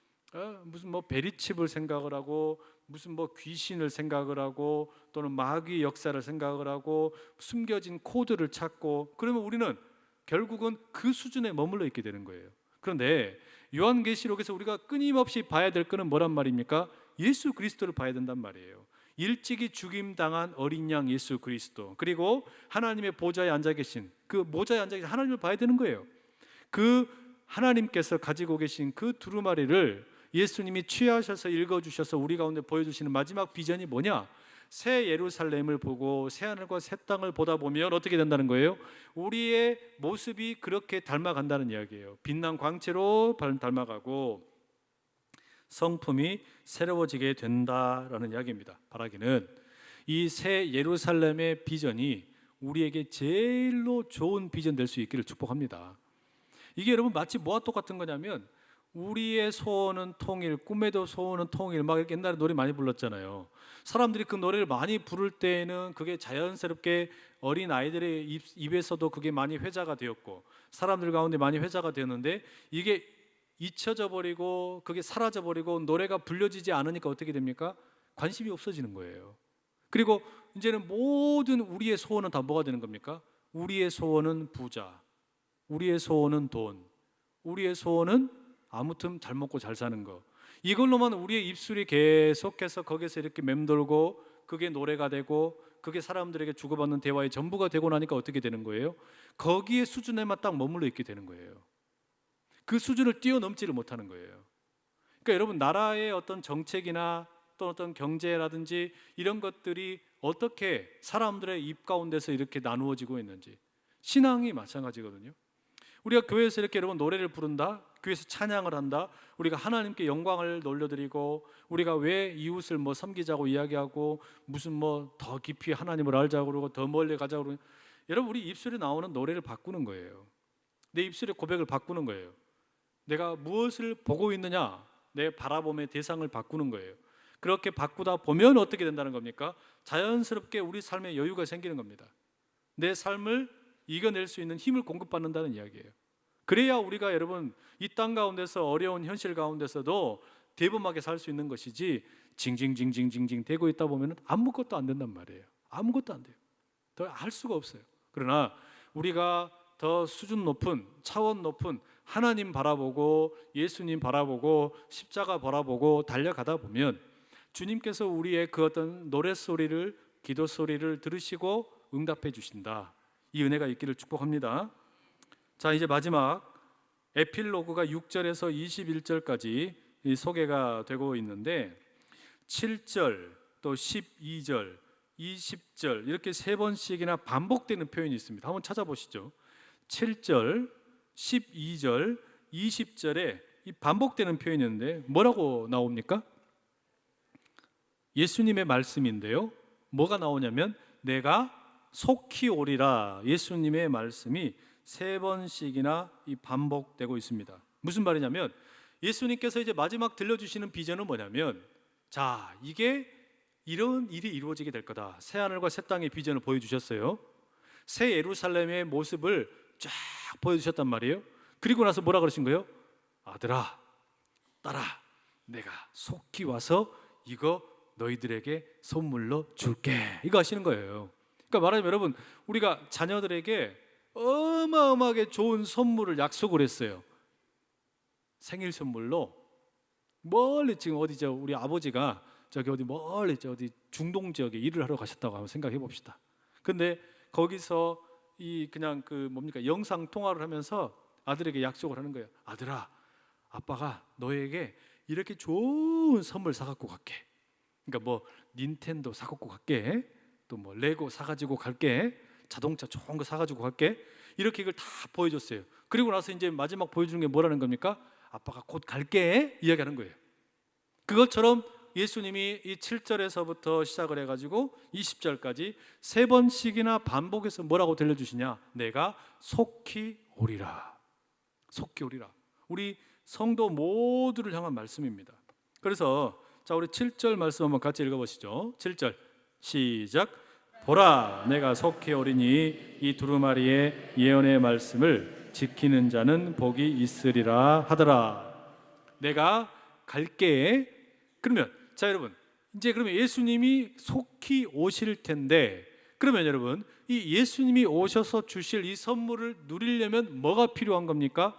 뭐 베리칩을 생각을 하고 무슨 뭐 귀신을 생각을 하고 또는 마귀 역사를 생각을 하고 숨겨진 코드를 찾고, 그러면 우리는 결국은 그 수준에 머물러 있게 되는 거예요. 그런데 요한계시록에서 우리가 끊임없이 봐야 될 거는 뭐란 말입니까? 예수 그리스도를 봐야 된단 말이에요. 일찍이 죽임당한 어린 양 예수 그리스도, 그리고 하나님의 보좌에 앉아 계신, 그 보좌에 앉아 계신 하나님을 봐야 되는 거예요. 그 하나님께서 가지고 계신 그 두루마리를 예수님이 취하셔서 읽어주셔서 우리 가운데 보여주시는 마지막 비전이 뭐냐? 새 예루살렘을 보고 새 하늘과 새 땅을 보다 보면 어떻게 된다는 거예요? 우리의 모습이 그렇게 닮아간다는 이야기예요. 빛난 광채로 닮아가고 성품이 새로워지게 된다라는 이야기입니다. 바라기는 이 새 예루살렘의 비전이 우리에게 제일로 좋은 비전 될 수 있기를 축복합니다. 이게 여러분 마치 뭐와 똑같은 거냐면, 우리의 소원은 통일, 꿈에도 소원은 통일, 막 이렇게 옛날에 노래 많이 불렀잖아요. 사람들이 그 노래를 많이 부를 때에는 그게 자연스럽게 어린 아이들의 입에서도 그게 많이 회자가 되었고 사람들 가운데 많이 회자가 되었는데, 이게 잊혀져 버리고 그게 사라져 버리고 노래가 불려지지 않으니까 어떻게 됩니까? 관심이 없어지는 거예요. 그리고 이제는 모든 우리의 소원은 다 뭐가 되는 겁니까? 우리의 소원은 부자, 우리의 소원은 돈, 우리의 소원은 아무튼 잘 먹고 잘 사는 거, 이걸로만 우리의 입술이 계속해서 거기서 이렇게 맴돌고 그게 노래가 되고 그게 사람들에게 주고받는 대화의 전부가 되고 나니까 어떻게 되는 거예요? 거기에 수준에만 딱 머물러 있게 되는 거예요. 그 수준을 뛰어넘지를 못하는 거예요. 그러니까 여러분, 나라의 어떤 정책이나 또 어떤 경제라든지 이런 것들이 어떻게 사람들의 입 가운데서 이렇게 나누어지고 있는지, 신앙이 마찬가지거든요. 우리가 교회에서 이렇게 여러분 노래를 부른다, 교회에서 찬양을 한다, 우리가 하나님께 영광을 돌려드리고 우리가 왜 이웃을 뭐 섬기자고 이야기하고 무슨 뭐 더 깊이 하나님을 알자고 그러고 더 멀리 가자고 그러고, 여러분 우리 입술에 나오는 노래를 바꾸는 거예요. 내 입술의 고백을 바꾸는 거예요. 내가 무엇을 보고 있느냐, 내 바라봄의 대상을 바꾸는 거예요. 그렇게 바꾸다 보면 어떻게 된다는 겁니까? 자연스럽게 우리 삶에 여유가 생기는 겁니다. 내 삶을 이겨낼 수 있는 힘을 공급받는다는 이야기예요. 그래야 우리가 여러분 이 땅 가운데서 어려운 현실 가운데서도 대범하게 살 수 있는 것이지, 징징징징징징 되고 있다 보면 아무것도 안 된단 말이에요. 아무것도 안 돼요. 더 할 수가 없어요. 그러나 우리가 더 수준 높은, 차원 높은 하나님 바라보고 예수님 바라보고 십자가 바라보고 달려가다 보면 주님께서 우리의 그 어떤 노랫소리를, 기도 소리를 들으시고 응답해 주신다. 이 은혜가 있기를 축복합니다. 자, 이제 마지막 에필로그가 6절에서 21절까지 소개가 되고 있는데, 7절 또 12절 20절 이렇게 세 번씩이나 반복되는 표현이 있습니다. 한번 찾아보시죠. 7절 12절 20절에 이 반복되는 표현이 있는데 뭐라고 나옵니까? 예수님의 말씀인데요, 뭐가 나오냐면 내가 속히 오리라. 예수님의 말씀이 세 번씩이나 이 반복되고 있습니다. 무슨 말이냐면 예수님께서 이제 마지막 들려주시는 비전은 뭐냐면, 자, 이게 이런 일이 이루어지게 될 거다. 새 하늘과 새 땅의 비전을 보여주셨어요. 새 예루살렘의 모습을 쫙 보여주셨단 말이에요. 그리고 나서 뭐라 그러신 거예요? 아들아, 딸아, 내가 속히 와서 이거 너희들에게 선물로 줄게. 이거 하시는 거예요. 그러니까 말하자면 여러분, 우리가 자녀들에게 어마어마하게 좋은 선물을 약속을 했어요. 생일 선물로 멀리, 지금 어디죠? 우리 아버지가 저기 어디 멀리 어디 중동 지역에 일을 하러 가셨다고 한번 생각해 봅시다. 근데 거기서 이 그냥 그 뭡니까, 영상 통화를 하면서 아들에게 약속을 하는 거예요. 아들아, 아빠가 너에게 이렇게 좋은 선물 사갖고 갈게. 그러니까 뭐 닌텐도 사갖고 갈게, 또 뭐 레고 사가지고 갈게, 자동차 좋은 거 사가지고 갈게. 이렇게 이걸 다 보여줬어요. 그리고 나서 이제 마지막 보여주는 게 뭐라는 겁니까? 아빠가 곧 갈게 이야기하는 거예요. 그것처럼 예수님이 이 7절에서부터 시작을 해가지고 20절까지 세 번씩이나 반복해서 뭐라고 들려주시냐? 내가 속히 오리라. 속히 오리라. 우리 성도 모두를 향한 말씀입니다. 그래서 자, 우리 7절 말씀 한번 같이 읽어보시죠. 7절 시작. 보라, 내가 속히 오리니 이 두루마리의 예언의 말씀을 지키는 자는 복이 있으리라 하더라. 내가 갈게. 그러면 자 여러분, 이제 그러면 예수님이 속히 오실 텐데, 그러면 여러분 이 예수님이 오셔서 주실 이 선물을 누리려면 뭐가 필요한 겁니까?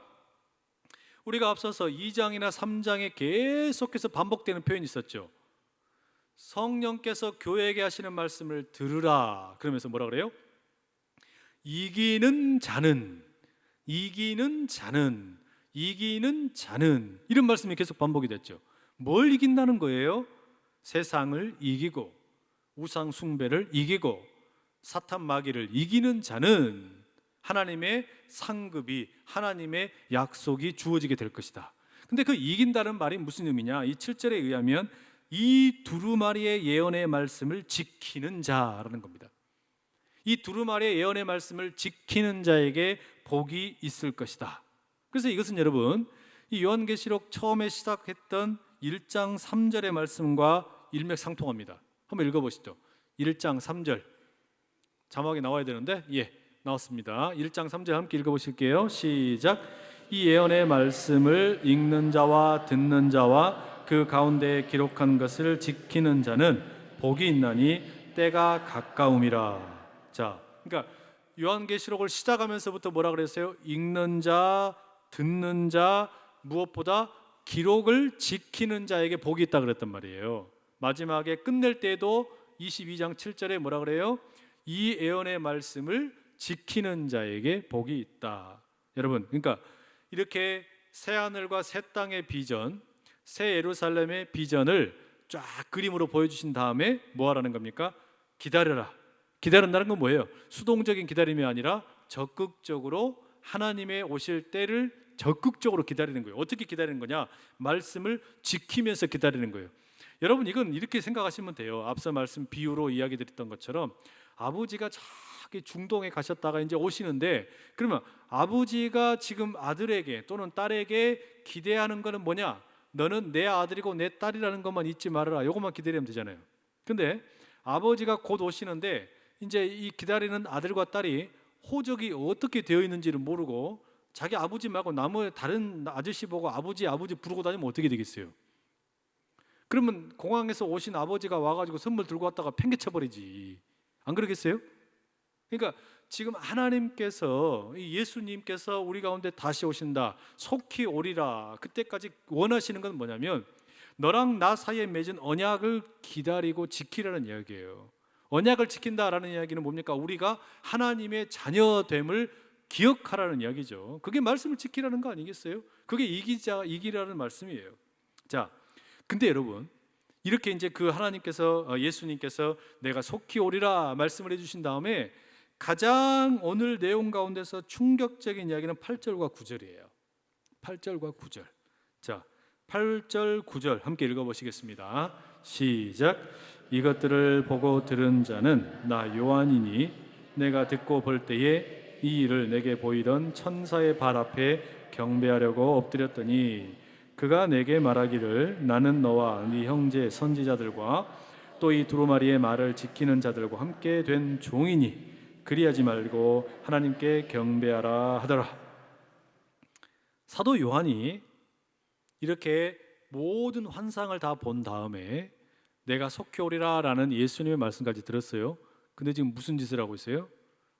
우리가 앞서서 2장이나 3장에 계속해서 반복되는 표현이 있었죠. 성령께서 교회에게 하시는 말씀을 들으라. 그러면서 뭐라 그래요? 이기는 자는, 이기는 자는, 이기는 자는, 이런 말씀이 계속 반복이 됐죠. 뭘 이긴다는 거예요? 세상을 이기고 우상 숭배를 이기고 사탄 마귀를 이기는 자는 하나님의 상급이, 하나님의 약속이 주어지게 될 것이다. 근데 그 이긴다는 말이 무슨 의미냐? 이 7절에 의하면 이 두루마리의 예언의 말씀을 지키는 자라는 겁니다. 이 두루마리의 예언의 말씀을 지키는 자에게 복이 있을 것이다. 그래서 이것은 여러분 이 요한계시록 처음에 시작했던 1장 3절의 말씀과 일맥상통합니다. 한번 읽어보시죠. 1장 3절 자막이 나와야 되는데 나왔습니다. 1장 3절 함께 읽어보실게요. 시작. 이 예언의 말씀을 읽는 자와 듣는 자와 그 가운데에 기록한 것을 지키는 자는 복이 있나니 때가 가까움이라. 자, 그러니까 요한계시록을 시작하면서부터 뭐라 그랬어요? 읽는 자, 듣는 자, 무엇보다 기록을 지키는 자에게 복이 있다 그랬단 말이에요. 마지막에 끝낼 때도 22장 7절에 뭐라 그래요? 이 예언의 말씀을 지키는 자에게 복이 있다. 여러분, 그러니까 이렇게 새 하늘과 새 땅의 비전, 새 예루살렘의 비전을 쫙 그림으로 보여주신 다음에 뭐 하라는 겁니까? 기다려라. 기다린다는 건 뭐예요? 수동적인 기다림이 아니라 적극적으로 하나님의 오실 때를 적극적으로 기다리는 거예요. 어떻게 기다리는 거냐? 말씀을 지키면서 기다리는 거예요. 여러분, 이건 이렇게 생각하시면 돼요. 앞서 말씀 비유로 이야기 드렸던 것처럼 아버지가 저기 중동에 가셨다가 이제 오시는데, 그러면 아버지가 지금 아들에게 또는 딸에게 기대하는 거는 뭐냐? 너는 내 아들이고 내 딸이라는 것만 잊지 말아라. 이것만 기다리면 되잖아요. 근데 아버지가 곧 오시는데 이제 이 기다리는 아들과 딸이 호적이 어떻게 되어 있는지를 모르고 자기 아버지 말고 나무 다른 아저씨 보고 아버지 부르고 다니면 어떻게 되겠어요? 그러면 공항에서 오신 아버지가 와가지고 선물 들고 왔다가 팽개쳐버리지. 안 그러겠어요? 그러니까 지금 하나님께서, 예수님께서 우리 가운데 다시 오신다, 속히 오리라, 그때까지 원하시는 건 뭐냐면 너랑 나 사이에 맺은 언약을 기다리고 지키라는 이야기예요. 언약을 지킨다라는 이야기는 뭡니까? 우리가 하나님의 자녀됨을 기억하라는 이야기죠. 그게 말씀을 지키라는 거 아니겠어요? 그게 이기라는 말씀이에요. 자, 근데 여러분, 이렇게 이제 그 하나님께서, 예수님께서 내가 속히 오리라 말씀을 해주신 다음에 가장 오늘 내용 가운데서 충격적인 이야기는 8절과 9절이에요. 8절과 9절. 자, 8절 9절 함께 읽어보시겠습니다. 시작. 이것들을 보고 들은 자는 나 요한이니 내가 듣고 볼 때에 이 일을 내게 보이던 천사의 발 앞에 경배하려고 엎드렸더니 그가 내게 말하기를 나는 너와 네 형제 선지자들과 또 이 두루마리의 말을 지키는 자들과 함께 된 종이니 그리하지 말고 하나님께 경배하라 하더라. 사도 요한이 이렇게 모든 환상을 다 본 다음에 내가 속히 오리라 라는 예수님의 말씀까지 들었어요. 근데 지금 무슨 짓을 하고 있어요?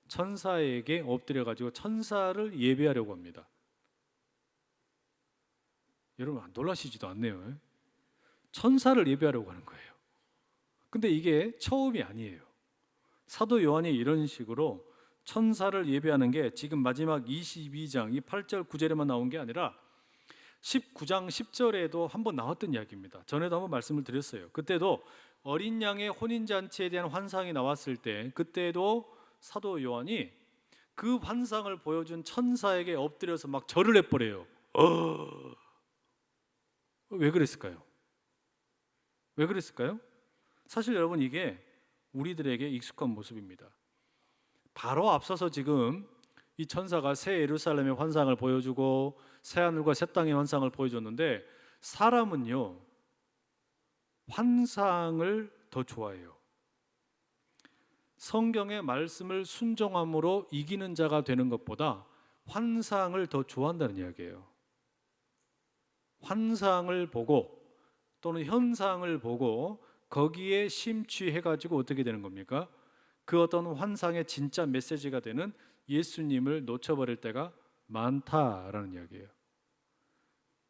천사에게 엎드려가지고 천사를 예배하려고 합니다. 여러분 놀라시지도 않네요. 천사를 예배하려고 하는 거예요. 근데 이게 처음이 아니에요. 사도 요한이 이런 식으로 천사를 예배하는 게 지금 마지막 22장 이 8절 9절에만 나온 게 아니라 19장 10절에도 한번 나왔던 이야기입니다. 전에도 한번 말씀을 드렸어요. 그때도 어린 양의 혼인잔치에 대한 환상이 나왔을 때 그때도 사도 요한이 그 환상을 보여준 천사에게 엎드려서 막 절을 해버려요. 왜 그랬을까요? 왜 그랬을까요? 사실 여러분 이게 우리들에게 익숙한 모습입니다. 바로 앞서서 지금 이 천사가 새 예루살렘의 환상을 보여주고 새 하늘과 새 땅의 환상을 보여줬는데 사람은요 환상을 더 좋아해요. 성경의 말씀을 순종함으로 이기는 자가 되는 것보다 환상을 더 좋아한다는 이야기예요. 환상을 보고 또는 현상을 보고 거기에 심취해가지고 어떻게 되는 겁니까? 그 어떤 환상의 진짜 메시지가 되는 예수님을 놓쳐버릴 때가 많다라는 이야기예요.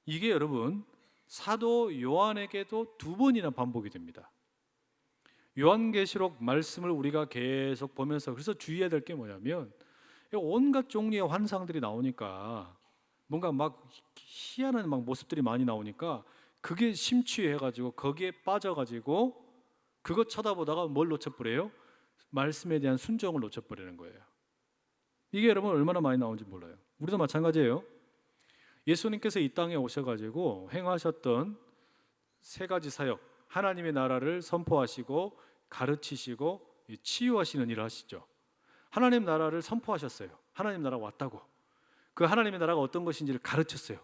이게 여러분 사도 요한에게도 2번이나 반복이 됩니다. 요한계시록 말씀을 우리가 계속 보면서 그래서 주의해야 될 게 뭐냐면 온갖 종류의 환상들이 나오니까 뭔가 막 희한한 막 모습들이 많이 나오니까 그게 심취해가지고 거기에 빠져가지고 그것 쳐다보다가 뭘 놓쳐버려요? 말씀에 대한 순종을 놓쳐버리는 거예요. 이게 여러분 얼마나 많이 나오는지 몰라요. 우리도 마찬가지예요. 예수님께서 이 땅에 오셔가지고 행하셨던 3가지 사역, 하나님의 나라를 선포하시고 가르치시고 치유하시는 일을 하시죠. 하나님 나라를 선포하셨어요. 하나님 나라가 왔다고. 그 하나님의 나라가 어떤 것인지를 가르쳤어요.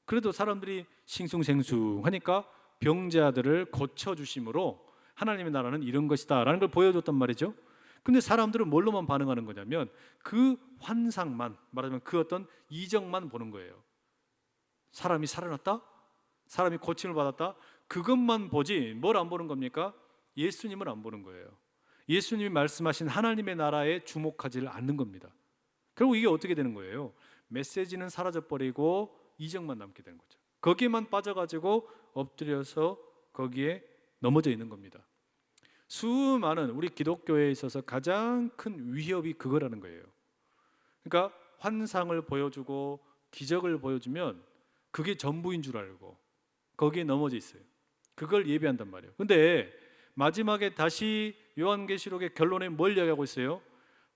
그래도 사람들이 싱숭생숭하니까 병자들을 고쳐주심으로 하나님의 나라는 이런 것이다 라는 걸 보여줬단 말이죠. 근데 사람들은 뭘로만 반응하는 거냐면 그 환상만, 말하자면 그 어떤 이정만 보는 거예요. 사람이 살아났다? 사람이 고침을 받았다? 그것만 보지 뭘 안 보는 겁니까? 예수님을 안 보는 거예요. 예수님이 말씀하신 하나님의 나라에 주목하지를 않는 겁니다. 결국 이게 어떻게 되는 거예요? 메시지는 사라져버리고 이정만 남게 되는 거죠. 거기에만 빠져가지고 엎드려서 거기에 넘어져 있는 겁니다. 수많은 우리 기독교에 있어서 가장 큰 위협이 그거라는 거예요. 그러니까 환상을 보여주고 기적을 보여주면 그게 전부인 줄 알고 거기에 넘어져 있어요. 그걸 예배한단 말이에요. 근데 마지막에 다시 요한계시록의 결론에 뭘 이야기하고 있어요?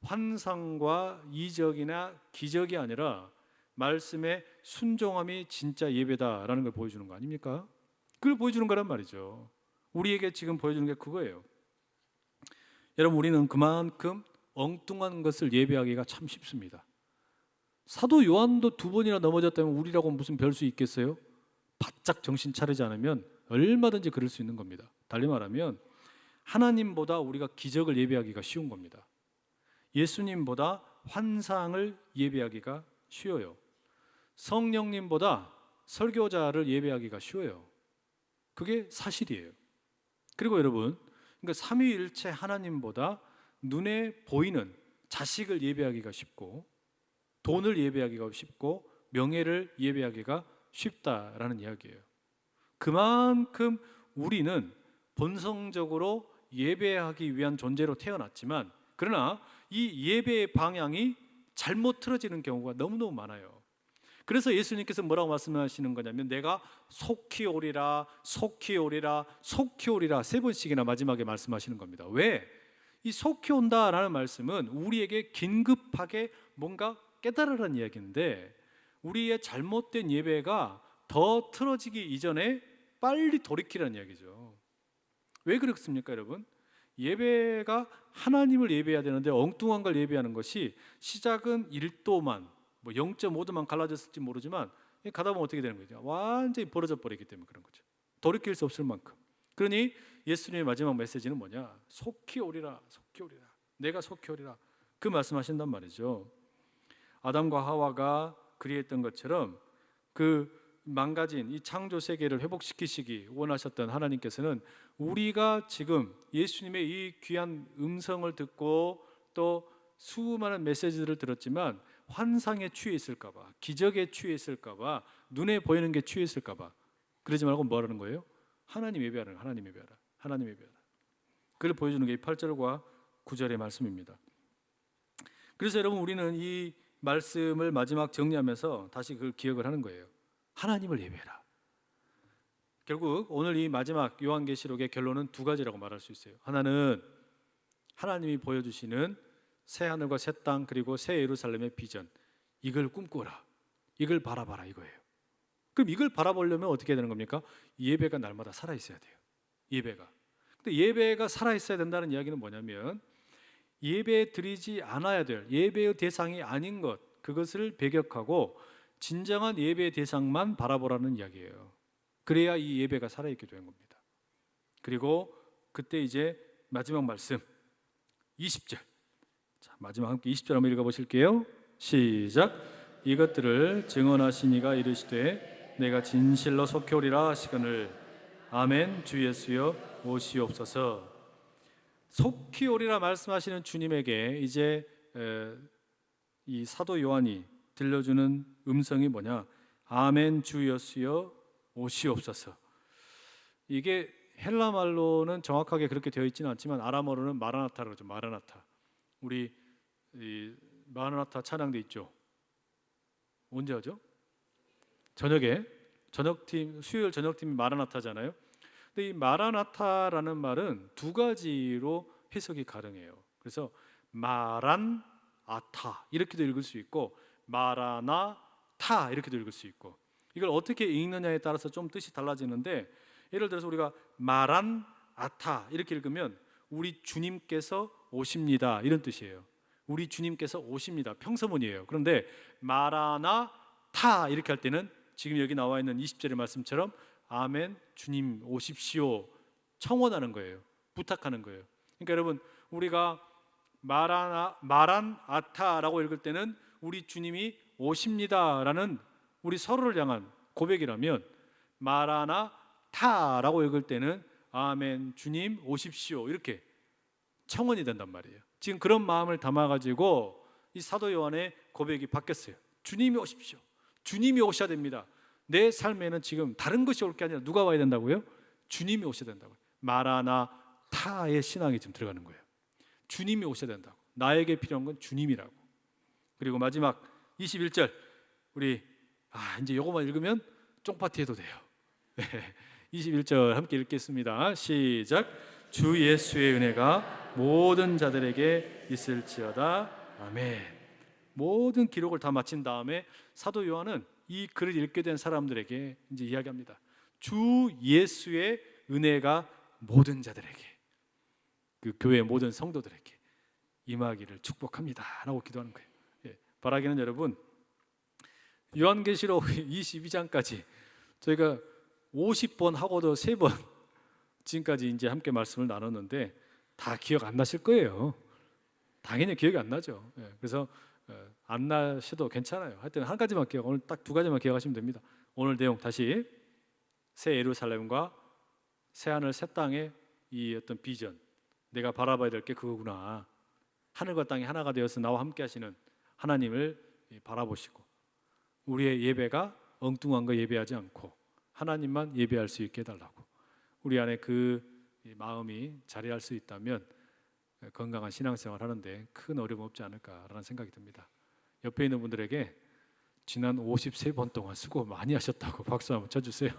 환상과 이적이나 기적이 아니라 말씀의 순종함이 진짜 예배다라는 걸 보여주는 거 아닙니까? 그걸 보여주는 거란 말이죠. 우리에게 지금 보여주는 게 그거예요. 여러분, 우리는 그만큼 엉뚱한 것을 예배하기가 참 쉽습니다. 사도 요한도 2번이나 넘어졌다면 우리라고 무슨 별 수 있겠어요? 바짝 정신 차리지 않으면 얼마든지 그럴 수 있는 겁니다. 달리 말하면 하나님보다 우리가 기적을 예배하기가 쉬운 겁니다. 예수님보다 환상을 예배하기가 쉬워요. 성령님보다 설교자를 예배하기가 쉬워요. 그게 사실이에요. 그리고 여러분, 그러니까 삼위일체 하나님보다 눈에 보이는 자식을 예배하기가 쉽고 돈을 예배하기가 쉽고 명예를 예배하기가 쉽다라는 이야기예요. 그만큼 우리는 본성적으로 예배하기 위한 존재로 태어났지만 그러나 이 예배의 방향이 잘못 틀어지는 경우가 너무너무 많아요. 그래서 예수님께서 뭐라고 말씀하시는 거냐면 내가 속히 오리라, 속히 오리라, 속히 오리라 3번씩이나 마지막에 말씀하시는 겁니다. 왜? 이 속히 온다라는 말씀은 우리에게 긴급하게 뭔가 깨달으라는 이야기인데 우리의 잘못된 예배가 더 틀어지기 이전에 빨리 돌이키라는 이야기죠. 왜 그렇습니까, 여러분? 예배가 하나님을 예배해야 되는데 엉뚱한 걸 예배하는 것이 시작은 1도만, 0.5도만 갈라졌을지 모르지만 가다 보면 어떻게 되는 거죠? 완전히 벌어져 버리기 때문에 그런 거죠. 돌이킬 수 없을 만큼. 그러니 예수님의 마지막 메시지는 뭐냐? 속히 오리라, 속히 오리라. 내가 속히 오리라. 그 말씀하신단 말이죠. 아담과 하와가 그리했던 것처럼 그 망가진 이 창조 세계를 회복시키시기 원하셨던 하나님께서는 우리가 지금 예수님의 이 귀한 음성을 듣고 또 수많은 메시지들을 들었지만 환상에 취해 있을까 봐, 기적에 취해 있을까 봐, 눈에 보이는 게 취해 있을까 봐 그러지 말고 뭐라는 거예요? 하나님 예배하라, 하나님 예배하라, 하나님 예배하라. 그걸 보여주는 게 이 8절과 9절의 말씀입니다. 그래서 여러분 우리는 이 말씀을 마지막 정리하면서 다시 그걸 기억을 하는 거예요. 하나님을 예배해라. 결국 오늘 이 마지막 요한계시록의 결론은 2가지라고 말할 수 있어요. 하나는 하나님이 보여주시는 새 하늘과 새 땅 그리고 새 예루살렘의 비전, 이걸 꿈꾸라, 이걸 바라봐라 이거예요. 그럼 이걸 바라보려면 어떻게 해야 되는 겁니까? 예배가 날마다 살아있어야 돼요. 예배가. 근데 예배가 살아있어야 된다는 이야기는 뭐냐면 예배 드리지 않아야 될 예배의 대상이 아닌 것, 그것을 배격하고 진정한 예배의 대상만 바라보라는 이야기예요. 그래야 이 예배가 살아있게 되는 겁니다. 그리고 그때 이제 마지막 말씀, 20절. 자, 마지막 함께 20절 한번 읽어보실게요. 시작. 이것들을 증언하시니가 이르시되 내가 진실로 속히 오리라 하시거늘 아멘. 주 예수여 오시옵소서. 속히 오리라 말씀하시는 주님에게 이제 이 사도 요한이 들려주는 음성이 뭐냐? 아멘. 주 예수여 오시옵소서. 이게 헬라 말로는 정확하게 그렇게 되어 있지는 않지만 아람어로는 마라나타라고 그러죠. 마라나타. 우리 이 마라나타 찬양대 있죠. 언제 하죠? 저녁에 저녁팀 수요일 저녁팀이 마라나타잖아요. 근데 이 마라나타라는 말은 두 가지로 해석이 가능해요. 그래서 마란 아타 이렇게도 읽을 수 있고 마라나타 이렇게도 읽을 수 있고 이걸 어떻게 읽느냐에 따라서 좀 뜻이 달라지는데 예를 들어서 우리가 마란 아타 이렇게 읽으면 우리 주님께서 오십니다 이런 뜻이에요. 우리 주님께서 오십니다 평서문이에요. 그런데 마라나타 이렇게 할 때는 지금 여기 나와 있는 20절의 말씀처럼 아멘 주님 오십시오 청원하는 거예요. 부탁하는 거예요. 그러니까 여러분 우리가 마란 아타라고 읽을 때는 우리 주님이 오십니다라는 우리 서로를 향한 고백이라면 마라나타라고 읽을 때는 아멘 주님 오십시오 이렇게 청원이 된단 말이에요. 지금 그런 마음을 담아가지고 이 사도 요한의 고백이 바뀌었어요. 주님이 오십시오. 주님이 오셔야 됩니다. 내 삶에는 지금 다른 것이 올 게 아니라 누가 와야 된다고요? 주님이 오셔야 된다고요. 마라나타의 신앙이 지금 들어가는 거예요. 주님이 오셔야 된다고. 나에게 필요한 건 주님이라고. 그리고 마지막 21절 우리 이제 요거만 읽으면 쫑파티 해도 돼요. 21절 함께 읽겠습니다. 시작. 주 예수의 은혜가 모든 자들에게 있을지어다. 아멘. 모든 기록을 다 마친 다음에 사도 요한은 이 글을 읽게 된 사람들에게 이제 이야기합니다. 주 예수의 은혜가 모든 자들에게 그 교회 모든 성도들에게 임하기를 축복합니다 라고 기도하는 거예요. 바라기는 여러분 요한계시록 22장까지 저희가 50번 하고도 3번 지금까지 이제 함께 말씀을 나눴는데 다 기억 안 나실 거예요. 당연히 기억이 안 나죠. 그래서 안 나셔도 괜찮아요. 하여튼 한 가지만 기억, 오늘 딱 2가지만 기억하시면 됩니다. 오늘 내용 다시 새 예루살렘과 새 하늘 새 땅의 이 어떤 비전, 내가 바라봐야 될 게 그거구나. 하늘과 땅이 하나가 되어서 나와 함께 하시는 하나님을 바라보시고 우리의 예배가 엉뚱한 거 예배하지 않고 하나님만 예배할 수 있게 해달라고. 우리 안에 그 마음이 자리할 수 있다면 건강한 신앙생활 하는데 큰 어려움 없지 않을까라는 생각이 듭니다. 옆에 있는 분들에게 지난 53번 동안 수고 많이 하셨다고 박수 한번 쳐주세요.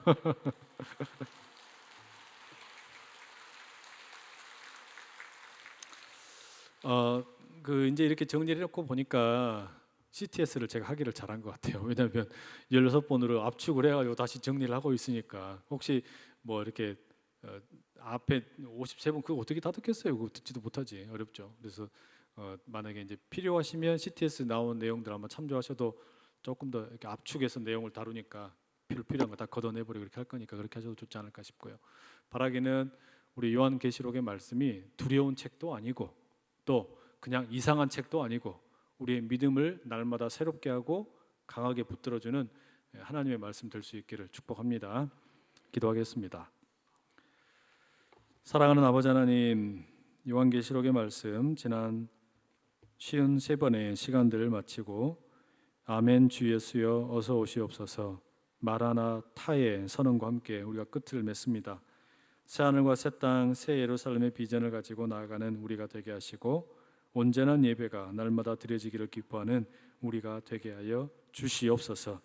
이제 이렇게 정리를 해놓고 보니까 CTS를 제가 하기를 잘한 것 같아요. 왜냐하면 16번으로 압축을 해가지고 다시 정리를 하고 있으니까 혹시 뭐 이렇게 앞에 53번 그거 어떻게 다 듣겠어요? 그거 듣지도 못하지. 어렵죠. 그래서 만약에 이제 필요하시면 CTS 나온 내용들 한번 참조하셔도 조금 더 이렇게 압축해서 내용을 다루니까 필요한 거 다 걷어내버리고 그렇게 할 거니까 그렇게 하셔도 좋지 않을까 싶고요. 바라기는 우리 요한계시록의 말씀이 두려운 책도 아니고 또 그냥 이상한 책도 아니고 우리의 믿음을 날마다 새롭게 하고 강하게 붙들어주는 하나님의 말씀 될 수 있기를 축복합니다. 기도하겠습니다. 사랑하는 아버지 하나님, 요한계시록의 말씀 지난 53번의 시간들을 마치고 아멘 주 예수여 어서 오시옵소서 마라나타의 선언과 함께 우리가 끝을 맺습니다. 새하늘과 새 땅, 새 예루살렘의 비전을 가지고 나아가는 우리가 되게 하시고 온전한 예배가 날마다 드려지기를 기뻐하는 우리가 되게 하여 주시옵소서.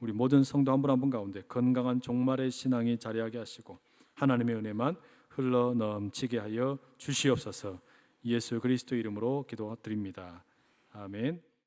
우리 모든 성도 한 분 한 분 가운데 건강한 종말의 신앙이 자리하게 하시고 하나님의 은혜만 흘러 넘치게 하여 주시옵소서. 예수 그리스도 이름으로 기도드립니다. 아멘.